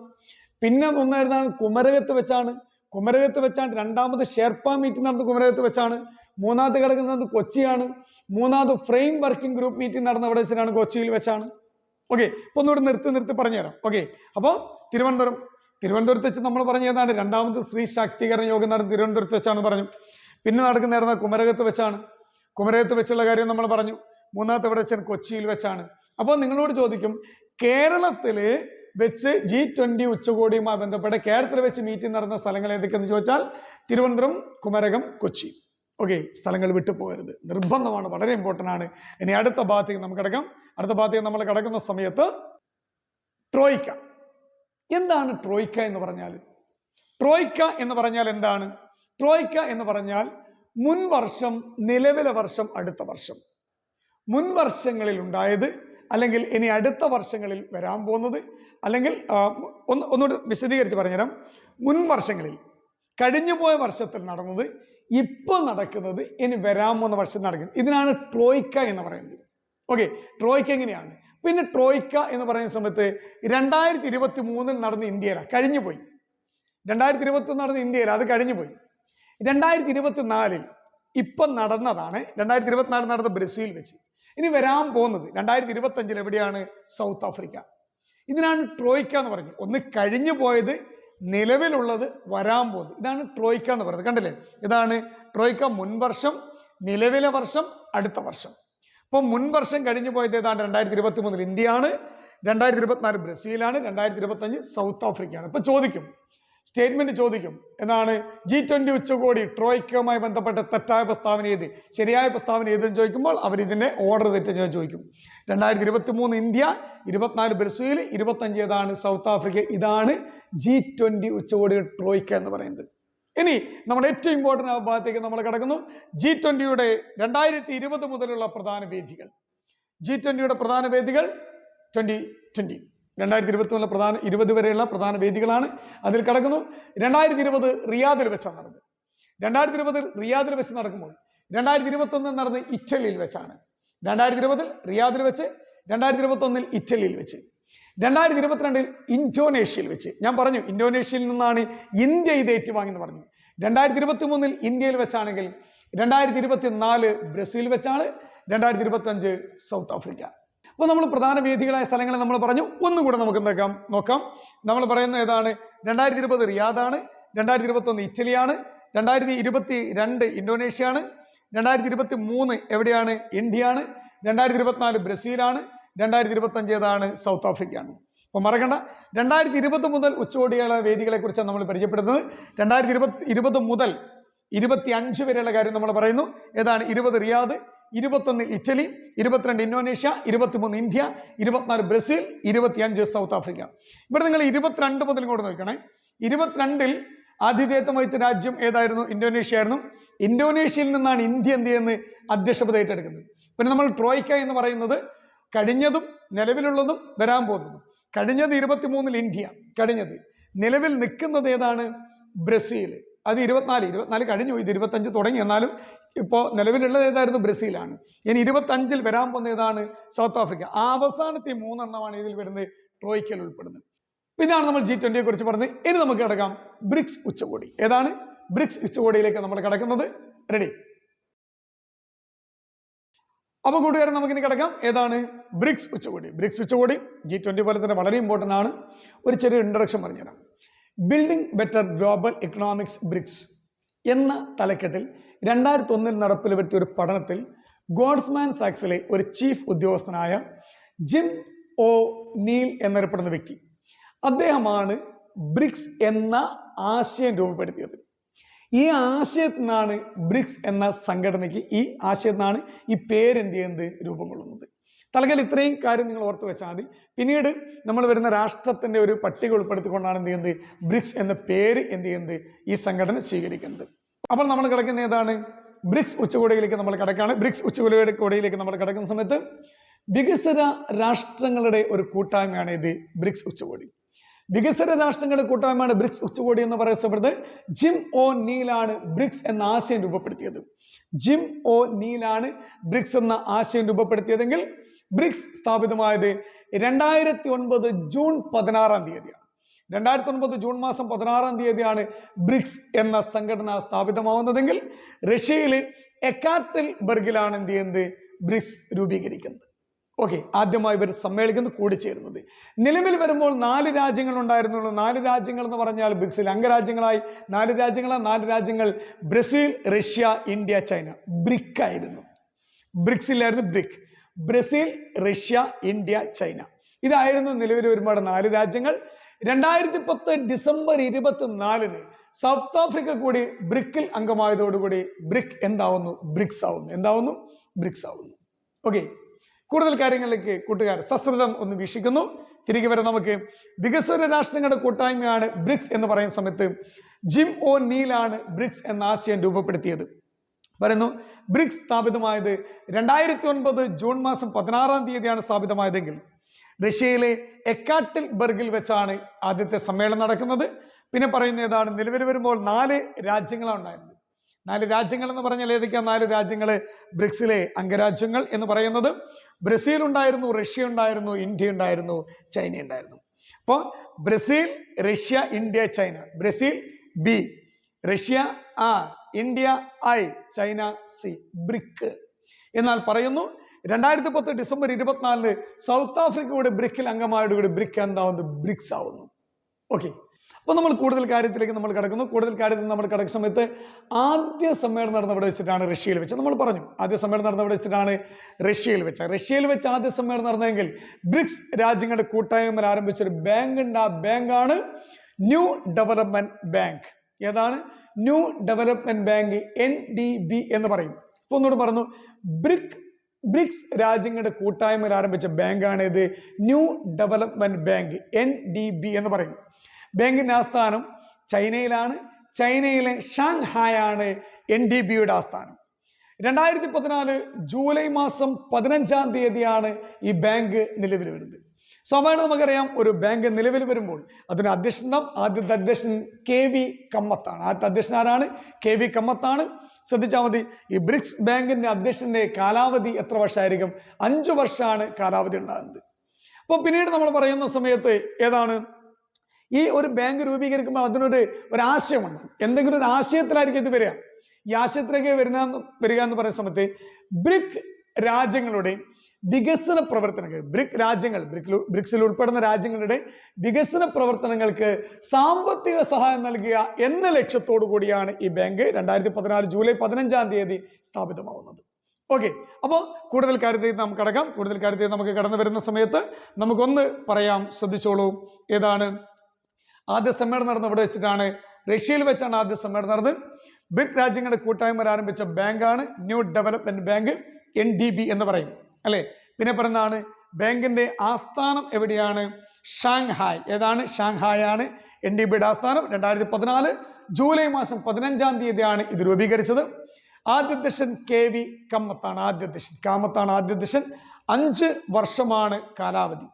പിന്നെ ഒന്നായിരുന്നാണ് കുമരകത്ത് വെച്ചാണ്. 2ാമത് ഷെർപ്പ മീറ്റിംഗ് നടന്നത് കുമരകത്ത് വെച്ചാണ്. 3ാമത് കിടക്കുന്നത് കൊച്ചിയാണ്. 3ാമത് ഫ്രെയിം വർക്കിംഗ് ഗ്രൂപ്പ് മീറ്റിംഗ് നടന്ന അവിടെ വെച്ചാണ്, കൊച്ചിയിൽ വെച്ചാണ്. ഓക്കെ, ഇപ്പൊ ഒന്നുകൂടെ നിർത്തി പറഞ്ഞുതരാം. ഓക്കെ, അപ്പോൾ തിരുവനന്തപുരത്ത് വെച്ച് നമ്മൾ പറഞ്ഞ ഏതാണ്? 2ാമത് സ്ത്രീ ശാക്തീകരണ യോഗം നടന്ന് തിരുവനന്തപുരത്ത് വെച്ചാണ് പറഞ്ഞു. പിന്നെ നടക്കുന്ന കുമരകത്ത് വെച്ചാണ്. കുമരകത്ത് വെച്ചുള്ള കാര്യം നമ്മൾ പറഞ്ഞു. 3ാമത്തെ എവിടെ വെച്ചാണ്? കൊച്ചിയിൽ വെച്ചാണ്. അപ്പോൾ നിങ്ങളോട് ചോദിക്കും, കേരളത്തില് വെച്ച് G20 ഉച്ചകോടിയുമായി ബന്ധപ്പെട്ട് കേരളത്തിൽ വെച്ച് മീറ്റിംഗ് നടന്ന സ്ഥലങ്ങൾ ഏതൊക്കെയെന്ന് ചോദിച്ചാൽ തിരുവനന്തപുരം, കുമരകം, കൊച്ചി. ഓക്കെ, സ്ഥലങ്ങൾ വിട്ടു പോകരുത്, നിർബന്ധമാണ്, വളരെ ഇമ്പോർട്ടൻ്റ് ആണ്. ഇനി അടുത്ത ഭാഗത്തേക്ക് നമുക്ക് കിടക്കാം. അടുത്ത ഭാഗത്തേക്ക് നമ്മൾ കിടക്കുന്ന സമയത്ത് ട്രോയ്ക്ക. എന്താണ് ട്രോയ്ക്ക എന്ന് പറഞ്ഞാൽ? ട്രോയ്ക്ക എന്ന് പറഞ്ഞാൽ എന്താണ്? ട്രോയ്ക്ക എന്ന് പറഞ്ഞാൽ മുൻ വർഷം, നിലവിലെ വർഷം, അടുത്ത വർഷം. മുൻ വർഷങ്ങളിൽ ഉണ്ടായത്, അല്ലെങ്കിൽ ഇനി അടുത്ത വർഷങ്ങളിൽ വരാൻ പോകുന്നത്, അല്ലെങ്കിൽ ഒന്നുകൂടി വിശദീകരിച്ച് പറഞ്ഞുതരാം. മുൻ വർഷങ്ങളിൽ, കഴിഞ്ഞുപോയ വർഷത്തിൽ നടന്നത്, ഇപ്പോൾ നടക്കുന്നത്, ഇനി വരാൻ പോകുന്ന വർഷം നടക്കുന്നത്, ഇതിനാണ് ട്രോയ്ക്ക എന്ന് പറയുന്നത്. ഓക്കെ, ട്രോയ്ക്ക എങ്ങനെയാണ്? പിന്നെ ട്രോയ്ക്ക എന്ന് പറയുന്ന സമയത്ത് 2023 നടന്ന ഇന്ത്യയിലാണ്, കഴിഞ്ഞുപോയി. 2021 നടന്ന ഇന്ത്യയിൽ, അത് കഴിഞ്ഞുപോയി. 2024 ഇപ്പം നടന്നതാണ്. 2024 നടന്ന ബ്രസീൽ വെച്ച്. ഇനി വരാൻ പോകുന്നത് 2025 എവിടെയാണ്? South Africa. ഇതിനാണ് ട്രോയ്ക്ക എന്ന് പറഞ്ഞത്. ഒന്ന് കഴിഞ്ഞു പോയത്, നിലവിലുള്ളത്, വരാൻ പോകുന്നത്. ഇതാണ് ട്രോയ്ക്ക എന്ന് പറയുന്നത്. കണ്ടില്ലേ, ഇതാണ് ട്രോയ്ക്ക. മുൻവർഷം, നിലവിലെ വർഷം, അടുത്ത വർഷം. അപ്പോൾ മുൻവർഷം കഴിഞ്ഞു പോയത് ഏതാണ്? 2023 ഇന്ത്യയാണ്, 2024 ബ്രസീലാണ്, 2025 സൗത്ത് ആഫ്രിക്കയാണ്. ഇപ്പൊ ചോദിക്കും, സ്റ്റേറ്റ്മെന്റ് ചോദിക്കും, എന്താണ് G20 ഉച്ചകോടി ട്രോയ്ക്കയുമായി ബന്ധപ്പെട്ട തെറ്റായ പ്രസ്താവന ഏത്, ശരിയായ പ്രസ്താവന ഏതെന്ന് ചോദിക്കുമ്പോൾ അവർ ഇതിന്റെ ഓർഡർ തെറ്റ് ചോദിക്കും. 2023 ഇന്ത്യ, 24 ബ്രസീൽ, 25 ഏതാണ്? South Africa. ഇതാണ് G20 ഉച്ചകോടി ട്രോയ്ക്ക എന്ന് പറയുന്നത്. ഇനി നമ്മൾ ഏറ്റവും ഇമ്പോർട്ടൻ്റ് ഭാഗത്തേക്ക് നമ്മൾ കിടക്കുന്നു. G20യുടെ 2020 മുതലുള്ള പ്രധാന വേദികൾ. G20യുടെ പ്രധാന വേദികൾ 2020 2020 പ്രധാന 20 വരെയുള്ള പ്രധാന വേദികളാണ്. അതിൽ കിടക്കുന്നു. 2020 റിയാദിൽ വെച്ചാണ് നടന്നത്. 2020 റിയാദിൽ വെച്ച് നടക്കുമ്പോൾ 2021 നടന്നത് ഇറ്റലിയിൽ വെച്ചാണ്. 2020 റിയാദിൽ വെച്ച്, 2021 ഇറ്റലിയിൽ വെച്ച്, 2022 ഇന്തോനേഷ്യയിൽ വെച്ച്. ഞാൻ പറഞ്ഞു ഇന്തോനേഷ്യയിൽ നിന്നാണ് ഇന്ത്യ ഇത് ഏറ്റുവാങ്ങിയെന്ന് പറഞ്ഞു. 2023 ഇന്ത്യയിൽ വെച്ചാണെങ്കിൽ 2024 ബ്രസീൽ വെച്ചാണ്, 2025 സൗത്ത് ആഫ്രിക്ക. അപ്പോൾ നമ്മൾ പ്രധാന വേദികളായ സ്ഥലങ്ങൾ നമ്മൾ പറഞ്ഞു. ഒന്നുകൂടെ നമുക്ക് നോക്കാം. നമ്മൾ പറയുന്നത് ഏതാണ്? 2020 റിയാദാണ്, 2021 ഇറ്റലിയാണ്, 2022 ഇന്തോനേഷ്യയാണ്, 2023 എവിടെയാണ്? ഇന്ത്യയാണ്, 2024 ബ്രസീലാണ്, 2025 ഏതാണ്? സൗത്ത് ആഫ്രിക്കയാണ്. അപ്പോൾ മറക്കണ്ട, 2020 മുതൽ ഉച്ചകോടികളെ വേദികളെ കുറിച്ചാണ് നമ്മൾ പരിചയപ്പെടുന്നത്. 2020 മുതൽ 25 വരെയുള്ള കാര്യം നമ്മൾ പറയുന്നു. ഏതാണ്? 20 Riyadh, 21 Italy, 22 Indonesia, 23 India, 24 Brazil, 25 south Africa. ഇവിടെ നിങ്ങൾ 22 മുതൽ ഇങ്ങോട്ട് നോക്കണേ. 22 ആതിഥേയത്വം വഹിച്ച രാജ്യം ഏതായിരുന്നു? ഇന്തോനേഷ്യ ആയിരുന്നു. ഇന്തോനേഷ്യയിൽ നിന്നാണ് ഇന്ത്യ എന്ത് ചെയ്യുന്നത്? അധ്യക്ഷപദം ഏറ്റെടുക്കുന്നത്. പിന്നെ നമ്മൾ ട്രോയ്ക്ക എന്ന് പറയുന്നത് കഴിഞ്ഞതും നിലവിലുള്ളതും വരാൻ പോകുന്നതും. കഴിഞ്ഞത് 23 ഇന്ത്യ, കഴിഞ്ഞത്. നിലവിൽ നിൽക്കുന്നത് ഏതാണ്? ബ്രസീൽ. അത് 24 കഴിഞ്ഞു, ഇത് 25 തുടങ്ങി. എന്നാലും ഇപ്പോൾ നിലവിലുള്ളത് ഏതായിരുന്നു? ബ്രസീലാണ്. ഇനി 25 വരാൻ പോകുന്ന ഏതാണ്? South Africa. അവസാനത്തെ 3 എണ്ണമാണ് ഇതിൽ വരുന്നത്, ട്രോയ്ക്കയിൽ ഉൾപ്പെടുന്നത്. ഇതാണ് നമ്മൾ G20യെ കുറിച്ച് പറഞ്ഞത്. ഇനി നമുക്ക് കിടക്കാം ബ്രിക്സ് ഉച്ചകോടി. ഏതാണ്? ബ്രിക്സ് ഉച്ചകോടിയിലേക്ക് നമ്മൾ കിടക്കുന്നത്. റെഡി? അപ്പൊ കൂട്ടുകാരെ നമുക്കിനി കിടക്കാം. ഏതാണ്? ബ്രിക്സ് ഉച്ചകോടി. ബ്രിക്സ് ഉച്ചകോടി G20 പോലെ തന്നെ വളരെ ഇമ്പോർട്ടൻ്റ് ആണ്. ഒരു ചെറിയ ഇൻട്രൊഡക്ഷൻ പറഞ്ഞുതരാം. Building better global economics BRICS എന്ന തലക്കെട്ടിൽ 2001 നടപ്പിൽ വരുത്തിയ ഒരു പഠനത്തിൽ ഗോൾഡ്സ്മാൻ സാക്സിലെ ഒരു ചീഫ് ഉദ്യോഗസ്ഥനായ ജിം ഒ നീൽ എന്നറിയപ്പെടുന്ന വ്യക്തി, അദ്ദേഹമാണ് ബ്രിക്സ് എന്ന ആശയം രൂപപ്പെടുത്തിയത്. ഈ ആശയത്തിൽ നിന്നാണ് ബ്രിക്സ് എന്ന സംഘടനയ്ക്ക്, ഈ ആശയത്തിൽ നിന്നാണ് ഈ പേര് എന്ത് ചെയ്യുന്നത്? രൂപം കൊള്ളുന്നത്. തൽക്കാലം ഇത്രയും കാര്യം നിങ്ങൾ ഓർത്ത് വെച്ചാൽ മതി. പിന്നീട് നമ്മൾ വരുന്ന രാഷ്ട്രത്തിന്റെ ഒരു പട്ടിക ഉൾപ്പെടുത്തിക്കൊണ്ടാണ് എന്ത് ചെയ്യുന്നത്? ബ്രിക്സ് എന്ന പേര് എന്ത് ചെയ്യുന്നത്? ഈ സംഘടന സ്വീകരിക്കുന്നത്. അപ്പോൾ നമ്മൾ കിടക്കുന്ന ഏതാണ്? ബ്രിക്സ് ഉച്ചകോടിയിലേക്ക് നമ്മൾ കിടക്കുകയാണ്. ബ്രിക്സ് ഉച്ചകോടിയിലേക്ക് നമ്മൾ കിടക്കുന്ന സമയത്ത് വികസിത രാഷ്ട്രങ്ങളുടെ ഒരു കൂട്ടായ്മയാണ് ഇത് ബ്രിക്സ് ഉച്ചകോടി. വികസിത രാഷ്ട്രങ്ങളുടെ കൂട്ടായ്മയാണ് ബ്രിക്സ് ഉച്ചകോടി എന്ന് പറയപ്പെടുന്നത്. ജിം ഒ നീലാണ് ബ്രിക്സ് എന്ന ആശയം രൂപപ്പെടുത്തിയത്. ജിം ഒ നീലാണ് ബ്രിക്സ് എന്ന ആശയം രൂപപ്പെടുത്തിയതെങ്കിൽ ബ്രിക്സ് സ്ഥാപിതമായത് 2009 ജൂൺ 16 തീയതിയാണ്. 2009 ജൂൺ മാസം 16 തീയതിയാണ് ബ്രിക്സ് എന്ന സംഘടന സ്ഥാപിതമാവുന്നതെങ്കിൽ റഷ്യയിലെ എക്കാറ്റൽബർഗിലാണ് എന്ത് ചെയ്യുന്നത്? ബ്രിക്സ് രൂപീകരിക്കുന്നത്. ഓക്കെ, ആദ്യമായി ഇവർ സമ്മേളിക്കുന്നത്, കൂടിച്ചേരുന്നത്. നിലവിൽ വരുമ്പോൾ 4 രാജ്യങ്ങൾ ഉണ്ടായിരുന്നുള്ളൂ. 4 രാജ്യങ്ങൾ എന്ന് പറഞ്ഞാൽ ബ്രിക്സിൽ അംഗരാജ്യങ്ങളായി 4 രാജ്യങ്ങൾ Brazil, Russia, India, China. BRIC ആയിരുന്നു. ബ്രിക്സിലായിരുന്നു BRIC. Brazil, Russia, India, China. ഇതായിരുന്നു നിലവിൽ വരുമ്പോൾ 4 രാജ്യങ്ങൾ. 2010 ഡിസംബർ 24 സൗത്ത് ആഫ്രിക്ക കൂടി ബ്രിക്കിൽ അംഗമായതോടുകൂടി ബ്രിക് എന്താവുന്നു? ബ്രിക്സ് ആവുന്നു. എന്താവുന്നു? ബ്രിക്സ് ആവുന്നു. ഓക്കെ, കൂടുതൽ കാര്യങ്ങളിലേക്ക് കൂട്ടുകാർ സശ്രദ്ധം ഒന്ന് വീക്ഷിക്കുന്നു. തിരികെ വരെ നമുക്ക് വികസ്വര രാഷ്ട്രങ്ങളുടെ കൂട്ടായ്മയാണ് ബ്രിക്സ് എന്ന് പറയുന്ന സമയത്ത് ജിം ഒ നീലാണ് ബ്രിക്സ് എന്ന ആശയം രൂപപ്പെടുത്തിയത്. പറയുന്നു ബ്രിക്സ് സ്ഥാപിതമായത് 2009 ജൂൺ മാസം 16 തീയതിയാണ് സ്ഥാപിതമായതെങ്കിൽ റഷ്യയിലെ എക്കാറ്റൽബർഗിൽ വെച്ചാണ് ആദ്യത്തെ സമ്മേളനം നടക്കുന്നത്. പിന്നെ പറയുന്ന ഏതാണ്? നിലവിൽ വരുമ്പോൾ 4 രാജ്യങ്ങളാണ് ഉണ്ടായിരുന്നത്. 4 രാജ്യങ്ങൾ എന്ന് പറഞ്ഞാൽ ഏതൊക്കെയാണ് 4 രാജ്യങ്ങൾ? ബ്രിക്സിലെ അംഗരാജ്യങ്ങൾ എന്ന് പറയുന്നത് ബ്രസീൽ ഉണ്ടായിരുന്നു, റഷ്യ ഉണ്ടായിരുന്നു, ഇന്ത്യ ഉണ്ടായിരുന്നു, ചൈന ഉണ്ടായിരുന്നു. അപ്പോൾ Brazil, Russia, India, China. Brazil B, Russia R, India I, China C. BRIC. എന്നാൽ പറയുന്നു 2010 ഡിസംബർ 24 സൗത്ത് ആഫ്രിക്കയുടെ ബ്രിക്കിൽ അംഗമായതോടുകൂടി ബ്രിക്ക് എന്താവുന്നു? ബ്രിക്സ് ആവുന്നു. ഓക്കെ, അപ്പൊ നമ്മൾ കൂടുതൽ കാര്യത്തിലേക്ക് നമ്മൾ കിടക്കുന്നു. കൂടുതൽ കാര്യത്തിൽ നമ്മൾ കിടക്കുന്ന സമയത്ത് ആദ്യ സമ്മേളനം നടന്നവിടെ വെച്ചിട്ടാണ് റഷ്യയിൽ വെച്ച്. നമ്മൾ പറഞ്ഞു ആദ്യ സമ്മേളനം നടന്നവിടെ വെച്ചിട്ടാണ് റഷ്യയിൽ വെച്ച് ആദ്യ സമ്മേളനം നടന്നതെങ്കിൽ ബ്രിക്സ് രാജ്യങ്ങളുടെ കൂട്ടായ്മ ആരംഭിച്ചൊരു ബാങ്ക് ഉണ്ട്. ആ ബാങ്കാണ് ന്യൂ ഡെവലപ്മെന്റ് ബാങ്ക്. ഏതാണ്? ന്യൂ ഡെവലപ്മെന്റ് ബാങ്ക്, NDB എന്ന് പറയും. അപ്പൊ ഒന്നുകൂടെ പറഞ്ഞു, ബ്രിക്സ് രാജ്യങ്ങളുടെ കൂട്ടായ്മ ആരംഭിച്ച ബാങ്കാണ് ഇത് ന്യൂ ഡെവലപ്മെന്റ് ബാങ്ക്, NDB എന്ന് പറയും. ബാങ്കിന്റെ ആസ്ഥാനം ചൈനയിലാണ്. ചൈനയിലെ ഷാങ്ഹായ് ആണ് NDBയുടെ ആസ്ഥാനം. 2014 ജൂലൈ മാസം 15-ാം തീയതിയാണ് ഈ ബാങ്ക് നിലവിൽ വരുന്നത്. സ്വാഭാവികമായിട്ട് നമുക്കറിയാം, ഒരു ബാങ്ക് നിലവിൽ വരുമ്പോൾ അതിന് ആദ്യത്തെ അധ്യക്ഷൻ KV കമ്മത്താണ്. ആദ്യത്തെ അധ്യക്ഷൻ ആരാണ്? KV കമ്മത്താണ്. ശ്രദ്ധിച്ചാൽ മതി. ഈ ബ്രിക്സ് ബാങ്കിന്റെ അധ്യക്ഷന്റെ കാലാവധി എത്ര വർഷമായിരിക്കും? 5 വർഷമാണ് കാലാവധി ഉണ്ടാകുന്നത്. അപ്പോൾ പിന്നീട് നമ്മൾ പറയുന്ന സമയത്ത് ഏതാണ് ഈ ഒരു ബാങ്ക് രൂപീകരിക്കുമ്പോൾ അതിനൊരു ആശയമുണ്ട്. എന്തെങ്കിലും ഒരു ആശയത്തിലായിരിക്കും ഇത് വരിക. ഈ ആശയത്തിലേക്ക് വരിക എന്ന് പറയുന്ന സമയത്ത് ബ്രിക് രാജ്യങ്ങളുടെ വികസന പ്രവർത്തനങ്ങൾ, ബ്രിക്സിൽ ഉൾപ്പെടുന്ന രാജ്യങ്ങളുടെ വികസന പ്രവർത്തനങ്ങൾക്ക് സാമ്പത്തിക സഹായം നൽകുക എന്ന ലക്ഷ്യത്തോടു കൂടിയാണ് ഈ ബാങ്ക് 2014 ജൂലൈ 15-ാം തീയതി സ്ഥാപിതമാവുന്നത്. ഓക്കെ, അപ്പോൾ കൂടുതൽ കാര്യത്തിൽ നമുക്ക് കടക്കാം. കൂടുതൽ കാര്യത്തിൽ നമുക്ക് കടന്നു വരുന്ന സമയത്ത് നമുക്കൊന്ന് പറയാം, ശ്രദ്ധിച്ചോളൂ. ഏതാണ്? ആദ്യ സമ്മേളനം നടന്ന ഇവിടെ വെച്ചിട്ടാണ്, റഷ്യയിൽ വെച്ചാണ് ആദ്യ സമ്മേളനം നടന്നത്. ബ്രിക് രാജ്യങ്ങളുടെ കൂട്ടായ്മ ആരംഭിച്ച ബാങ്കാണ് ന്യൂ ഡെവലപ്മെന്റ് ബാങ്ക്, NDB എന്ന് പറയും അല്ലെ. പിന്നെ പറയുന്നതാണ് ബാങ്കിന്റെ ആസ്ഥാനം എവിടെയാണ്? ഷാങ്ഹായ്. ഏതാണ്? ഷാങ്ഹായ് ആണ് NDBയുടെ ആസ്ഥാനം. 2014 ജൂലൈ മാസം 15-ാം തീയതിയാണ് ഇത് രൂപീകരിച്ചത്. ആദ്യാധ്യക്ഷൻ KV കമ്മത്താണ്. ആദ്യാധ്യക്ഷൻ. 5 വർഷമാണ് കാലാവധി.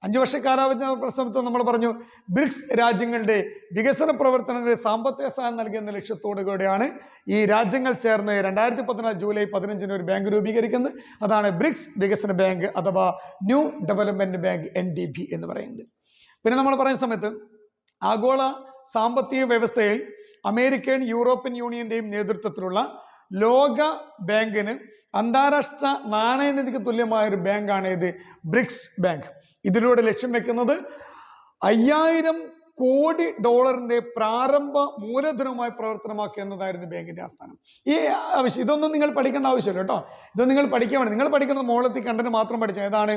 5 വർഷ കാലാവധി പ്രശ്നത്തിൽ നമ്മൾ പറഞ്ഞു ബ്രിക്സ് രാജ്യങ്ങളുടെ വികസന പ്രവർത്തനങ്ങളിൽ സാമ്പത്തിക സഹായം നൽകുന്ന ലക്ഷ്യത്തോടു കൂടിയാണ് ഈ രാജ്യങ്ങൾ ചേർന്ന് 2014 ജൂലൈ 15-ന് ഒരു ബാങ്ക് രൂപീകരിക്കുന്നത്. അതാണ് ബ്രിക്സ് വികസന ബാങ്ക് അഥവാ ന്യൂ ഡെവലപ്മെന്റ് ബാങ്ക്, NDB എന്ന് പറയുന്നത്. പിന്നെ നമ്മൾ പറയുന്ന സമയത്ത് ആഗോള സാമ്പത്തിക വ്യവസ്ഥയിൽ അമേരിക്കൻ യൂറോപ്യൻ യൂണിയന്റെയും നേതൃത്വത്തിലുള്ള ലോക ബാങ്കിന് അന്താരാഷ്ട്ര നാണയനിധിക്ക് തുല്യമായ ഒരു ബാങ്കാണ് ഇത് ബ്രിക്സ് ബാങ്ക്. ഇതിലൂടെ ലക്ഷ്യം വെക്കുന്നത് $5000 കോടി പ്രാരംഭ മൂലധനവുമായി പ്രവർത്തനമാക്കുക എന്നതായിരുന്നു ബാങ്കിന്റെ ആസ്ഥാനം. ഈ ആവശ്യം ഇതൊന്നും നിങ്ങൾ പഠിക്കേണ്ട ആവശ്യമില്ല കേട്ടോ. ഇതൊന്നും നിങ്ങൾ പഠിക്കാൻ വേണ്ടി നിങ്ങൾ പഠിക്കുന്നത് മോളത്തിൽ കണ്ടന്റ് മാത്രം പഠിച്ചാൽ. ഏതാണ്?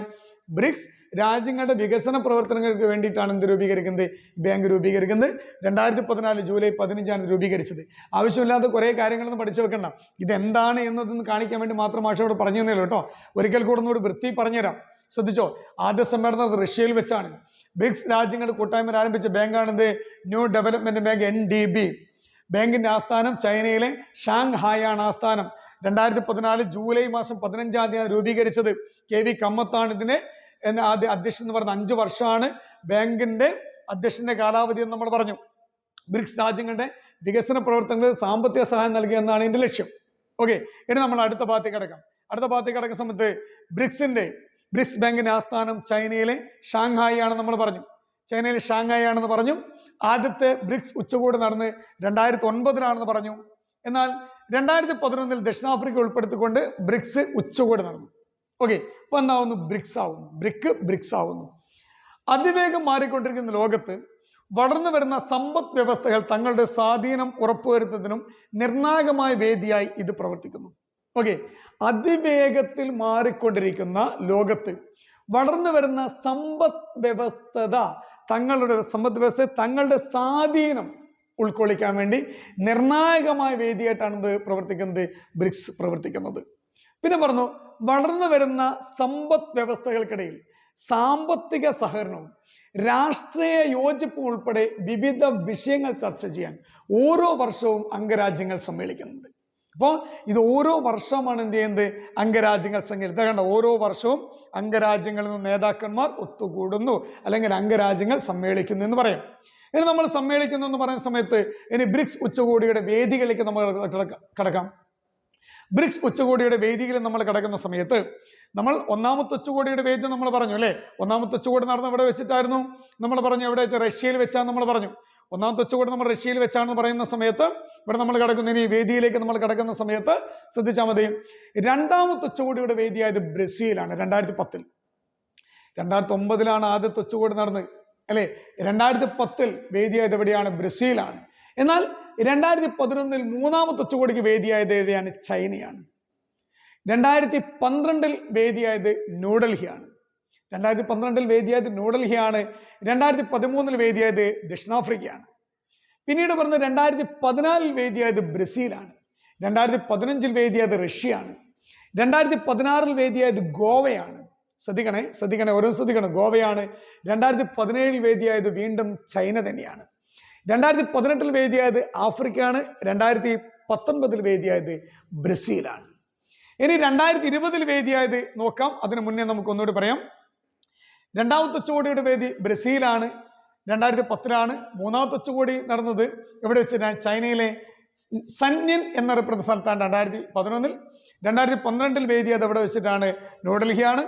ബ്രിക്സ് രാജ്യങ്ങളുടെ വികസന പ്രവർത്തനങ്ങൾക്ക് വേണ്ടിയിട്ടാണ് എന്ത് രൂപീകരിക്കുന്നത്? ബാങ്ക് രൂപീകരിക്കുന്നത്. 2014 ജൂലൈ 15-ആണ് രൂപീകരിച്ചത്. ആവശ്യമില്ലാത്ത കുറേ കാര്യങ്ങളൊന്നും പഠിച്ചു വെക്കണ്ട. ഇതെന്താണ് എന്നതൊന്ന് കാണിക്കാൻ വേണ്ടി മാത്രം മാഷോട് പറഞ്ഞു തന്നല്ലോ കേട്ടോ. ഒരിക്കൽ കൂടെ ഒന്നുകൂടി വൃത്തി പറഞ്ഞുതരാം. ശ്രദ്ധിച്ചോ, ആദ്യ സമ്മേളനം റഷ്യയിൽ വെച്ചാണ്. ബ്രിക്സ് രാജ്യങ്ങളുടെ കൂട്ടായ്മ ആരംഭിച്ച ബാങ്കാണിത് ന്യൂ ഡെവലപ്മെന്റ് ബാങ്ക്, NDB. ബാങ്കിന്റെ ആസ്ഥാനം ചൈനയിലെ ഷാങ്ഹായ് ആണ് ആസ്ഥാനം. 2014 ജൂലൈ മാസം 15-ാം തീയതി രൂപീകരിച്ചത്. KV കമ്മത്താണ് ഇതിനെ അധ്യക്ഷൻ എന്ന് പറയുന്നത്. 5 വർഷമാണ് ബാങ്കിന്റെ അധ്യക്ഷന്റെ കാലാവധി എന്ന് നമ്മൾ പറഞ്ഞു. ബ്രിക്സ് രാജ്യങ്ങളുടെ വികസന പ്രവർത്തനങ്ങളിൽ സാമ്പത്തിക സഹായം നൽകുക എന്നാണ് ഇതിന്റെ ലക്ഷ്യം. ഓക്കെ, ഇനി നമ്മൾ അടുത്ത ഭാഗത്തേക്ക് കിടക്കുന്ന സമയത്ത് ബ്രിക്സ് ബാങ്കിന്റെ ആസ്ഥാനം ചൈനയിലെ ഷാങ്ഹായ് ആണെന്ന് നമ്മൾ പറഞ്ഞു. ആദ്യത്തെ ബ്രിക്സ് ഉച്ചകോടി നടന്ന് 2009-ലാണെന്ന് പറഞ്ഞു. എന്നാൽ 2011-ൽ ദക്ഷിണാഫ്രിക്ക ഉൾപ്പെടുത്തിക്കൊണ്ട് ബ്രിക്സ് ഉച്ചകോടി നടന്നു. ഓക്കെ, അപ്പൊ എന്താവുന്നു? ബ്രിക്സ് ആവുന്നു. അതിവേഗം മാറിക്കൊണ്ടിരിക്കുന്ന ലോകത്ത് വളർന്നു വരുന്ന സമ്പദ് വ്യവസ്ഥകൾ തങ്ങളുടെ സ്വാധീനം ഉറപ്പുവരുത്തുന്നതിനും നിർണായകമായ വേദിയായി ഇത് പ്രവർത്തിക്കുന്നു. ഓക്കെ, അതിവേഗത്തിൽ മാറിക്കൊണ്ടിരിക്കുന്ന ലോകത്ത് വളർന്നു വരുന്ന സമ്പദ് വ്യവസ്ഥ തങ്ങളുടെ സ്വാധീനം ഉൾക്കൊള്ളിക്കാൻ വേണ്ടി നിർണായകമായ വേദിയായിട്ടാണ് ഇത് പ്രവർത്തിക്കുന്നത്, ബ്രിക്സ് പ്രവർത്തിക്കുന്നത്. പിന്നെ പറഞ്ഞു, വളർന്നു വരുന്ന സമ്പദ് വ്യവസ്ഥകൾക്കിടയിൽ സാമ്പത്തിക സഹകരണവും രാഷ്ട്രീയ യോജിപ്പും ഉൾപ്പെടെ വിവിധ വിഷയങ്ങൾ ചർച്ച ചെയ്യാൻ ഓരോ വർഷവും അംഗരാജ്യങ്ങൾ സമ്മേളിക്കുന്നുണ്ട്. അപ്പോൾ ഇത് ഓരോ വർഷമാണ് എന്ത് ചെയ്യുന്നത്? അംഗരാജ്യങ്ങൾ കണ്ട ഓരോ വർഷവും അംഗരാജ്യങ്ങളിൽ നിന്ന് നേതാക്കന്മാർ ഒത്തുകൂടുന്നു, അല്ലെങ്കിൽ അംഗരാജ്യങ്ങൾ സമ്മേളിക്കുന്നു എന്ന് പറയാം. ഇനി നമ്മൾ സമ്മേളിക്കുന്നു എന്ന് പറയുന്ന സമയത്ത് ഇനി ബ്രിക്സ് ഉച്ചകോടിയുടെ വേദികളിലേക്ക് നമ്മൾ കടക്കാം. ബ്രിക്സ് ഉച്ചകോടിയുടെ വേദിയിൽ നമ്മൾ കിടക്കുന്ന സമയത്ത് നമ്മൾ ഒന്നാമത്തെ ഉച്ചകോടിയുടെ വേദി നമ്മൾ പറഞ്ഞു അല്ലേ. ഒന്നാമത്തെ ഉച്ചകോടി നടന്ന എവിടെ വെച്ചിട്ടായിരുന്നു നമ്മൾ പറഞ്ഞു? എവിടെ വെച്ചാൽ റഷ്യയിൽ വെച്ചാൽ നമ്മൾ പറഞ്ഞു. ഒന്നാമത്തെ ഉച്ചകോടി നമ്മൾ റഷ്യയിൽ വെച്ചാണെന്ന് പറയുന്ന സമയത്ത് ഇവിടെ നമ്മൾ കിടക്കുന്ന ഇനി വേദിയിലേക്ക് നമ്മൾ കിടക്കുന്ന സമയത്ത് ശ്രദ്ധിച്ചാൽ മതി. രണ്ടാമത്തെ ഉച്ചകോടിയുടെ വേദിയായത് ബ്രസീലാണ് 2010. 2009 ആദ്യത്തെ ഉച്ചകോടി നടന്നത് അല്ലെ. 2010 വേദിയായത് എവിടെയാണ്? ബ്രസീലാണ്. എന്നാൽ 2011 മൂന്നാമത്തെ ഉച്ചകോടിക്ക് വേദിയായത് എവിടെയാണ്? ചൈനയാണ്. 2012 വേദിയായത് ന്യൂഡൽഹിയാണ്. 2012 വേദിയായത് ന്യൂഡൽഹിയാണ്. 2013 വേദിയായത് ദക്ഷിണാഫ്രിക്കയാണ്. പിന്നീട് പറഞ്ഞ 2014 വേദിയായത് ബ്രസീലാണ്. 2015 വേദിയായത് റഷ്യയാണ്. 2016 വേദിയായത് ഗോവയാണ്. ശ്രദ്ധിക്കണേ ഓരോ ശ്രദ്ധിക്കണം. ഗോവയാണ്. 2017 വേദിയായത് വീണ്ടും ചൈന തന്നെയാണ്. 2018 വേദിയായത് ആഫ്രിക്കയാണ്. 2019 വേദിയായത് ബ്രസീലാണ്. ഇനി 2020 വേദിയായത് നോക്കാം. അതിനു മുന്നേ നമുക്ക് ഒന്നുകൂടി പറയാം. രണ്ടാമത്തെ ഉച്ചകോടിയുടെ വേദി ബ്രസീലാണ്. 2010 മൂന്നാമത്തെ ഉച്ചകോടി നടന്നത് എവിടെ വെച്ച്? ചൈനയിലെ സന്യൻ എന്നറിയപ്പെടുന്ന സ്ഥലത്താണ് 2011. 2012 വേദിയായത് എവിടെ വെച്ചിട്ടാണ്? ന്യൂഡൽഹിയാണ്.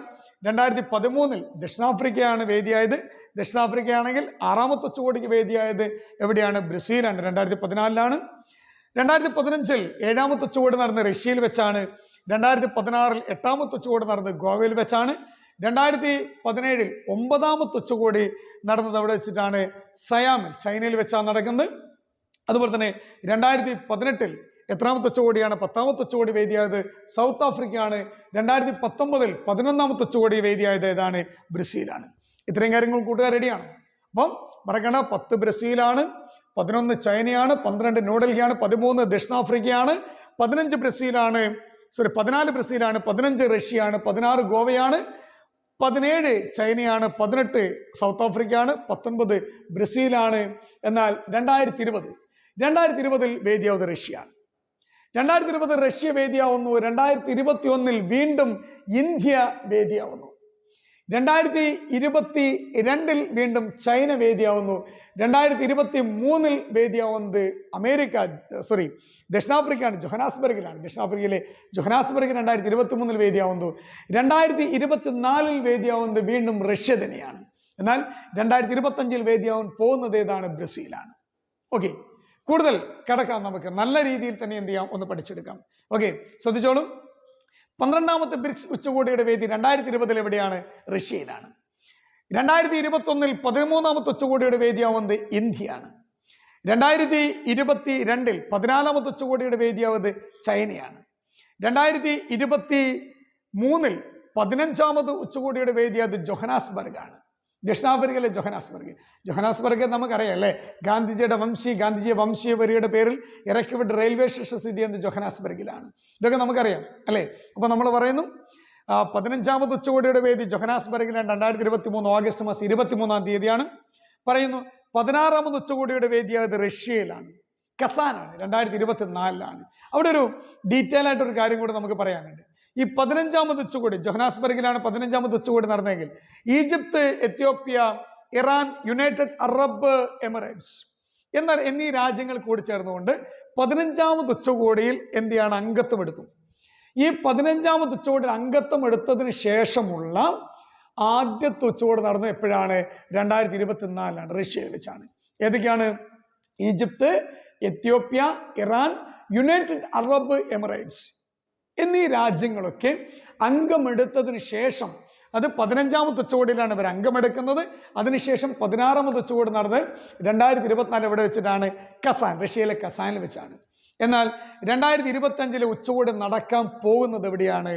2013 ദക്ഷിണാഫ്രിക്കയാണ് വേദിയായത്. ദക്ഷിണാഫ്രിക്കയാണെങ്കിൽ ആറാമത്തെ ഉച്ചകോടിക്ക് വേദിയായത് എവിടെയാണ്? ബ്രസീലാണ്. 2014. 2015 ഏഴാമത്തെ ഉച്ചകോടി നടന്നത് റഷ്യയിൽ വെച്ചാണ്. 2016 എട്ടാമത്തെ ഉച്ചകോടി നടന്നത് ഗോവയിൽ വെച്ചാണ്. 2017 ഒമ്പതാമത്തെ ഉച്ചകോടി നടന്നത് അവിടെ വെച്ചിട്ടാണ്? സയാമിൽ ചൈനയിൽ വെച്ചാണ് നടക്കുന്നത്. അതുപോലെ തന്നെ 2018 എത്രാമത്തെ ഉച്ചകോടിയാണ്? 10ാമത്തെ ഉച്ചകോടി വേദിയായത് സൗത്ത് ആഫ്രിക്കയാണ്. 2019 11ാമത്തെ ഉച്ചകോടി വേദിയായത് ഏതാണ്? ബ്രസീലാണ്. ഇത്രയും കാര്യങ്ങൾ കൂട്ടുകാർ റെഡിയാണ്. അപ്പം മറക്കണ്ട, 10 ബ്രസീലാണ്, 11 ചൈനയാണ്, 12 ന്യൂഡൽഹിയാണ്, 13 ദക്ഷിണാഫ്രിക്കയാണ്, 14 ബ്രസീലാണ്, 15 റഷ്യയാണ്, 16 ഗോവയാണ്, 17 ചൈനയാണ്, 18 സൗത്ത് ആഫ്രിക്കയാണ്, 19 ബ്രസീലാണ്. എന്നാൽ 2020 വേദിയാവുന്നത് റഷ്യയാണ്. 2020 റഷ്യ വേദിയാവുന്നു. 2021 വീണ്ടും ഇന്ത്യ വേദിയാവുന്നു. 2022 വീണ്ടും ചൈന വേദിയാവുന്നു. 2023 വേദിയാവുന്നത് ദക്ഷിണാഫ്രിക്കയാണ്. ജോഹനാസ്ബർഗിലാണ്. ദക്ഷിണാഫ്രിക്കയിലെ ജോഹനാസ്ബർഗ് 2023 വേദിയാവുന്നു. 2024 വേദിയാവുന്നത് വീണ്ടും റഷ്യ തന്നെയാണ്. എന്നാൽ 2025 വേദിയാവാൻ പോകുന്നത് ഏതാണ്? ബ്രസീലാണ്. ഓക്കെ, കൂടുതൽ കിടക്കാം. നമുക്ക് നല്ല രീതിയിൽ തന്നെ എന്ത് ചെയ്യാം? ഒന്ന് പഠിച്ചെടുക്കാം. ഓക്കെ, ശ്രദ്ധിച്ചോളും. 12ാമത്തെ ബ്രിക്സ് ഉച്ചകോടിയുടെ വേദി 2020 എവിടെയാണ്? റഷ്യയിലാണ്. 2021 13ാമത്തെ ഉച്ചകോടിയുടെ വേദിയാവുന്നത് ഇന്ത്യയാണ്. 2022 14ാമത്തെ ഉച്ചകോടിയുടെ വേദിയാവുന്നത് ചൈനയാണ്. 2023 15ാമത് ഉച്ചകോടിയുടെ വേദിയാവുന്നത് ജോഹനാസ്ബർഗ് ആണ്. ദക്ഷിണാഫ്രിക്കയിലെ ജോഹനാസ്ബർഗ് നമുക്കറിയാം അല്ലേ. ഗാന്ധിജിയെ വംശീയവരിയുടെ പേരിൽ ഇറക്കിവിട്ട റെയിൽവേ സ്റ്റേഷൻ സ്ഥിതി ചെയ്യുന്നത് ജോഹനാസ്ബർഗിലാണ്. ഇതൊക്കെ നമുക്കറിയാം അല്ലേ. അപ്പൊ നമ്മൾ പറയുന്നു 15ാമത് ഉച്ചകോടിയുടെ വേദി ജോഹനാസ്ബർഗിലാണ്. 2023 ഓഗസ്റ്റ് മാസം 23-ാം തീയതിയാണ്. പറയുന്നു 16ാമത് ഉച്ചകോടിയുടെ വേദിയായത് റഷ്യയിലാണ്, കസാനാണ്. 2024 അവിടെ ഒരു ഡീറ്റെയിൽ ആയിട്ടൊരു കാര്യം കൂടെ നമുക്ക് പറയാനുണ്ട്. ഈ 15ാമത് ഉച്ചകോടി ജോഹനാസ്ബർഗിലാണ് 15ാമത് ഉച്ചകോടി നടന്നെങ്കിൽ Egypt, Ethiopia, Iran, United Arab Emirates എന്നീ രാജ്യങ്ങൾ കൂടി ചേർന്നുകൊണ്ട് 15ാമത് ഉച്ചകോടിയിൽ എന്ത് ചെയ്യാണ്? അംഗത്വം എടുത്തു. ഈ 15ാമത് ഉച്ചകോടിയിൽ അംഗത്വം എടുത്തതിന് ശേഷമുള്ള ആദ്യത്തെ ഉച്ചകോടി നടന്നത് എപ്പോഴാണ്? 2024 റഷ്യയിൽ വെച്ചാണ്. ഏതൊക്കെയാണ്? Egypt, Ethiopia, Iran, United Arab Emirates എന്നീ രാജ്യങ്ങളൊക്കെ അംഗമെടുത്തതിന് ശേഷം, അത് 15ാമത്തെ ഉച്ചകോടിയിലാണ് ഇവർ അംഗമെടുക്കുന്നത്. അതിനുശേഷം 16ാമത് ഉച്ചകോടി നടന്നത് 2024 എവിടെ വെച്ചിട്ടാണ്? കസാൻ, റഷ്യയിലെ കസാനിൽ വെച്ചാണ്. എന്നാൽ 2025 ഉച്ചകോടി നടക്കാൻ പോകുന്നത് എവിടെയാണ്?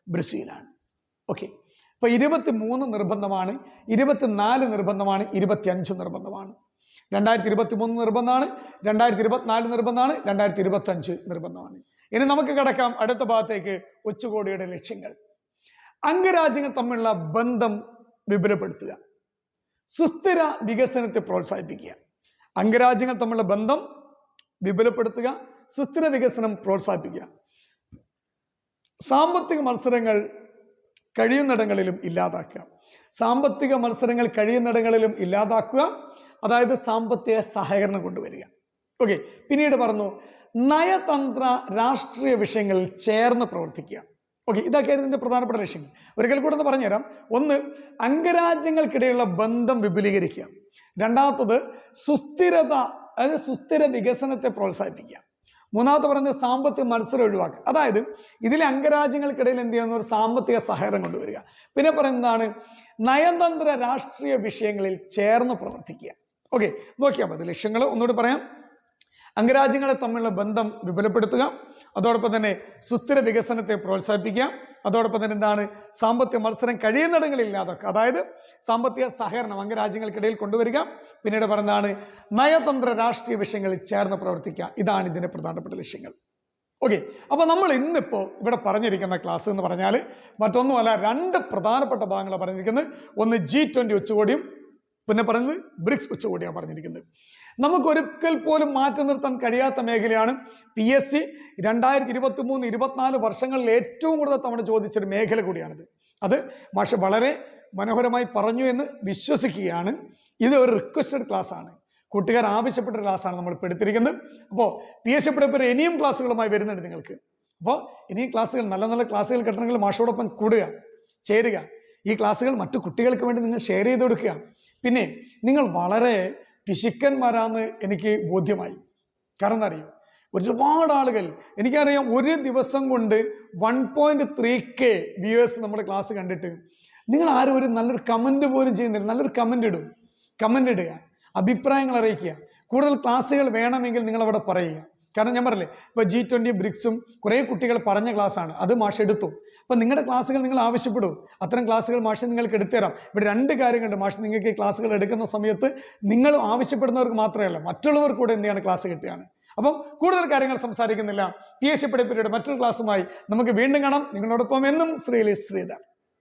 ബ്രസീലാണ്. ഓക്കെ, അപ്പൊ 23 നിർബന്ധമാണ്, 24 നിർബന്ധമാണ്, 25 നിർബന്ധമാണ്. 2023 നിർബന്ധമാണ്, 2024 നിർബന്ധമാണ്, 2025 നിർബന്ധമാണ്. ഇനി നമുക്ക് കിടക്കാം അടുത്ത ഭാഗത്തേക്ക്. ഉച്ചകോടിയുടെ ലക്ഷ്യങ്ങൾ. അംഗരാജ്യങ്ങൾ തമ്മിലുള്ള ബന്ധം വിപുലപ്പെടുത്തുക, സുസ്ഥിര വികസനത്തെ പ്രോത്സാഹിപ്പിക്കുക. അംഗരാജ്യങ്ങൾ തമ്മിലുള്ള ബന്ധം വിപുലപ്പെടുത്തുക, സുസ്ഥിര വികസനം പ്രോത്സാഹിപ്പിക്കുക. സാമ്പത്തിക മത്സരങ്ങൾ കഴിയുന്നിടങ്ങളിലും ഇല്ലാതാക്കുക. സാമ്പത്തിക മത്സരങ്ങൾ കഴിയുന്നിടങ്ങളിലും ഇല്ലാതാക്കുക, അതായത് സാമ്പത്തിക സഹകരണം കൊണ്ടുവരിക. ഓക്കെ, പിന്നീട് പറഞ്ഞു നയതന്ത്ര രാഷ്ട്രീയ വിഷയങ്ങളിൽ ചേർന്ന് പ്രവർത്തിക്കുക. ഓക്കെ, ഇതൊക്കെയായിരുന്നു ഇതിന്റെ പ്രധാനപ്പെട്ട ലക്ഷ്യങ്ങൾ. ഒരിക്കൽ കൂടെ ഒന്ന് പറഞ്ഞുതരാം. ഒന്ന്, അംഗരാജ്യങ്ങൾക്കിടയിലുള്ള ബന്ധം വിപുലീകരിക്കുക. രണ്ടാമത്തത് സുസ്ഥിരത, അതായത് സുസ്ഥിര വികസനത്തെ പ്രോത്സാഹിപ്പിക്കുക. മൂന്നാമത്തെ പറയുന്നത് സാമ്പത്തിക മത്സരം ഒഴിവാക്കുക. അതായത് ഇതിലെ അംഗരാജ്യങ്ങൾക്കിടയിൽ എന്ത് ചെയ്യുന്ന ഒരു സാമ്പത്തിക സഹകരണം കൊണ്ടുവരിക. പിന്നെ പറയുന്നതാണ് നയതന്ത്ര രാഷ്ട്രീയ വിഷയങ്ങളിൽ ചേർന്ന് പ്രവർത്തിക്കുക. ഓക്കെ, നോക്കിയാൽ മതി ലക്ഷ്യങ്ങൾ. ഒന്നുകൂടി പറയാം. അംഗരാജ്യങ്ങളെ തമ്മിലുള്ള ബന്ധം വിപുലപ്പെടുത്തുക, അതോടൊപ്പം തന്നെ സുസ്ഥിര വികസനത്തെ പ്രോത്സാഹിപ്പിക്കുക, അതോടൊപ്പം തന്നെ എന്താണ് സാമ്പത്തിക മത്സരം കഴിയുന്നിടങ്ങളിൽ ഇല്ലാതൊക്കെ, അതായത് സാമ്പത്തിക സഹകരണം അംഗരാജ്യങ്ങൾക്കിടയിൽ കൊണ്ടുവരിക. പിന്നീട് പറയുന്നതാണ് നയതന്ത്ര രാഷ്ട്രീയ വിഷയങ്ങളിൽ ചേർന്ന് പ്രവർത്തിക്കുക. ഇതാണ് ഇതിന്റെ പ്രധാനപ്പെട്ട ലക്ഷ്യങ്ങൾ. ഓക്കെ, അപ്പൊ നമ്മൾ ഇന്നിപ്പോ ഇവിടെ പറഞ്ഞിരിക്കുന്ന ക്ലാസ് എന്ന് പറഞ്ഞാൽ മറ്റൊന്നുമല്ല, രണ്ട് പ്രധാനപ്പെട്ട ഭാഗങ്ങളാണ് പറഞ്ഞിരിക്കുന്നത്. ഒന്ന് G20 ഉച്ചകോടിയും പിന്നെ പറയുന്നത് ബ്രിക്സ് ഉച്ചകോടിയാണ് പറഞ്ഞിരിക്കുന്നത്. നമുക്ക് ഒരിക്കൽ പോലും മാറ്റി നിർത്താൻ കഴിയാത്ത മേഖലയാണ് PSC 2023-24 വർഷങ്ങളിൽ ഏറ്റവും കൂടുതൽ തവണ ചോദിച്ചൊരു മേഖല കൂടിയാണിത്. അത് മാഷ് വളരെ മനോഹരമായി പറഞ്ഞു എന്ന് വിശ്വസിക്കുകയാണ്. ഇത് ഒരു റിക്വസ്റ്റഡ് ക്ലാസ് ആണ്, കൂട്ടുകാർ ആവശ്യപ്പെട്ട ക്ലാസ്സാണ് നമ്മൾ ഇപ്പോൾ എടുത്തിരിക്കുന്നത്. അപ്പോൾ PSC പ്രിപ്പയർ ഇനിയും ക്ലാസ്സുകളുമായി വരുന്നുണ്ട് നിങ്ങൾക്ക്. അപ്പോൾ ഇനിയും ക്ലാസ്സുകൾ, നല്ല നല്ല ക്ലാസ്സുകൾ കിട്ടണമെങ്കിൽ മാഷോടൊപ്പം കൂടുക, ചേരുക. ഈ ക്ലാസ്സുകൾ മറ്റു കുട്ടികൾക്ക് വേണ്ടി നിങ്ങൾ ഷെയർ ചെയ്ത് കൊടുക്കുക. പിന്നെ നിങ്ങൾ വളരെ പിശുക്കന്മാരാന്ന് എനിക്ക് ബോധ്യമായി. കാരണം എന്താ അറിയും, ഒരുപാട് ആളുകൾ എനിക്കറിയാം ഒരു ദിവസം കൊണ്ട് 1.3K വ്യൂവേഴ്സ് നമ്മുടെ ക്ലാസ് കണ്ടിട്ട് നിങ്ങൾ ആരും ഒരു നല്ലൊരു കമന്റ് പോലും ചെയ്യുന്നില്ല. നല്ലൊരു കമന്റ് ഇടുക, അഭിപ്രായങ്ങൾ അറിയിക്കുക. കൂടുതൽ ക്ലാസ്സുകൾ വേണമെങ്കിൽ നിങ്ങൾ അവിടെ പറയുക. കാരണം ഞാൻ പറഞ്ഞില്ലേ, ഇപ്പൊ G20 ബ്രിക്സും കുറേ കുട്ടികൾ പറഞ്ഞ ക്ലാസ്സാണ്, അത് മാഷ് എടുത്തു. അപ്പൊ നിങ്ങളുടെ ക്ലാസ്സുകൾ നിങ്ങൾ ആവശ്യപ്പെടൂ, അത്തരം ക്ലാസ്സുകൾ മാഷ് നിങ്ങൾക്ക് എടുത്തുതരാം. ഇവിടെ രണ്ട് കാര്യങ്ങളുണ്ട്. മാഷ് നിങ്ങൾക്ക് ഈ ക്ലാസ്സുകൾ എടുക്കുന്ന സമയത്ത് നിങ്ങൾ ആവശ്യപ്പെടുന്നവർക്ക് മാത്രമല്ല, മറ്റുള്ളവർക്ക് കൂടെ എന്ത് ചെയ്യാണ് ക്ലാസ് കിട്ടുകയാണ്. അപ്പം കൂടുതൽ കാര്യങ്ങൾ സംസാരിക്കുന്നില്ല. PSC പഠിപ്പിയുടെ മറ്റൊരു ക്ലാസ്സുമായി നമുക്ക് വീണ്ടും കാണാം. നിങ്ങളോടൊപ്പം എന്നും ശ്രീധർ.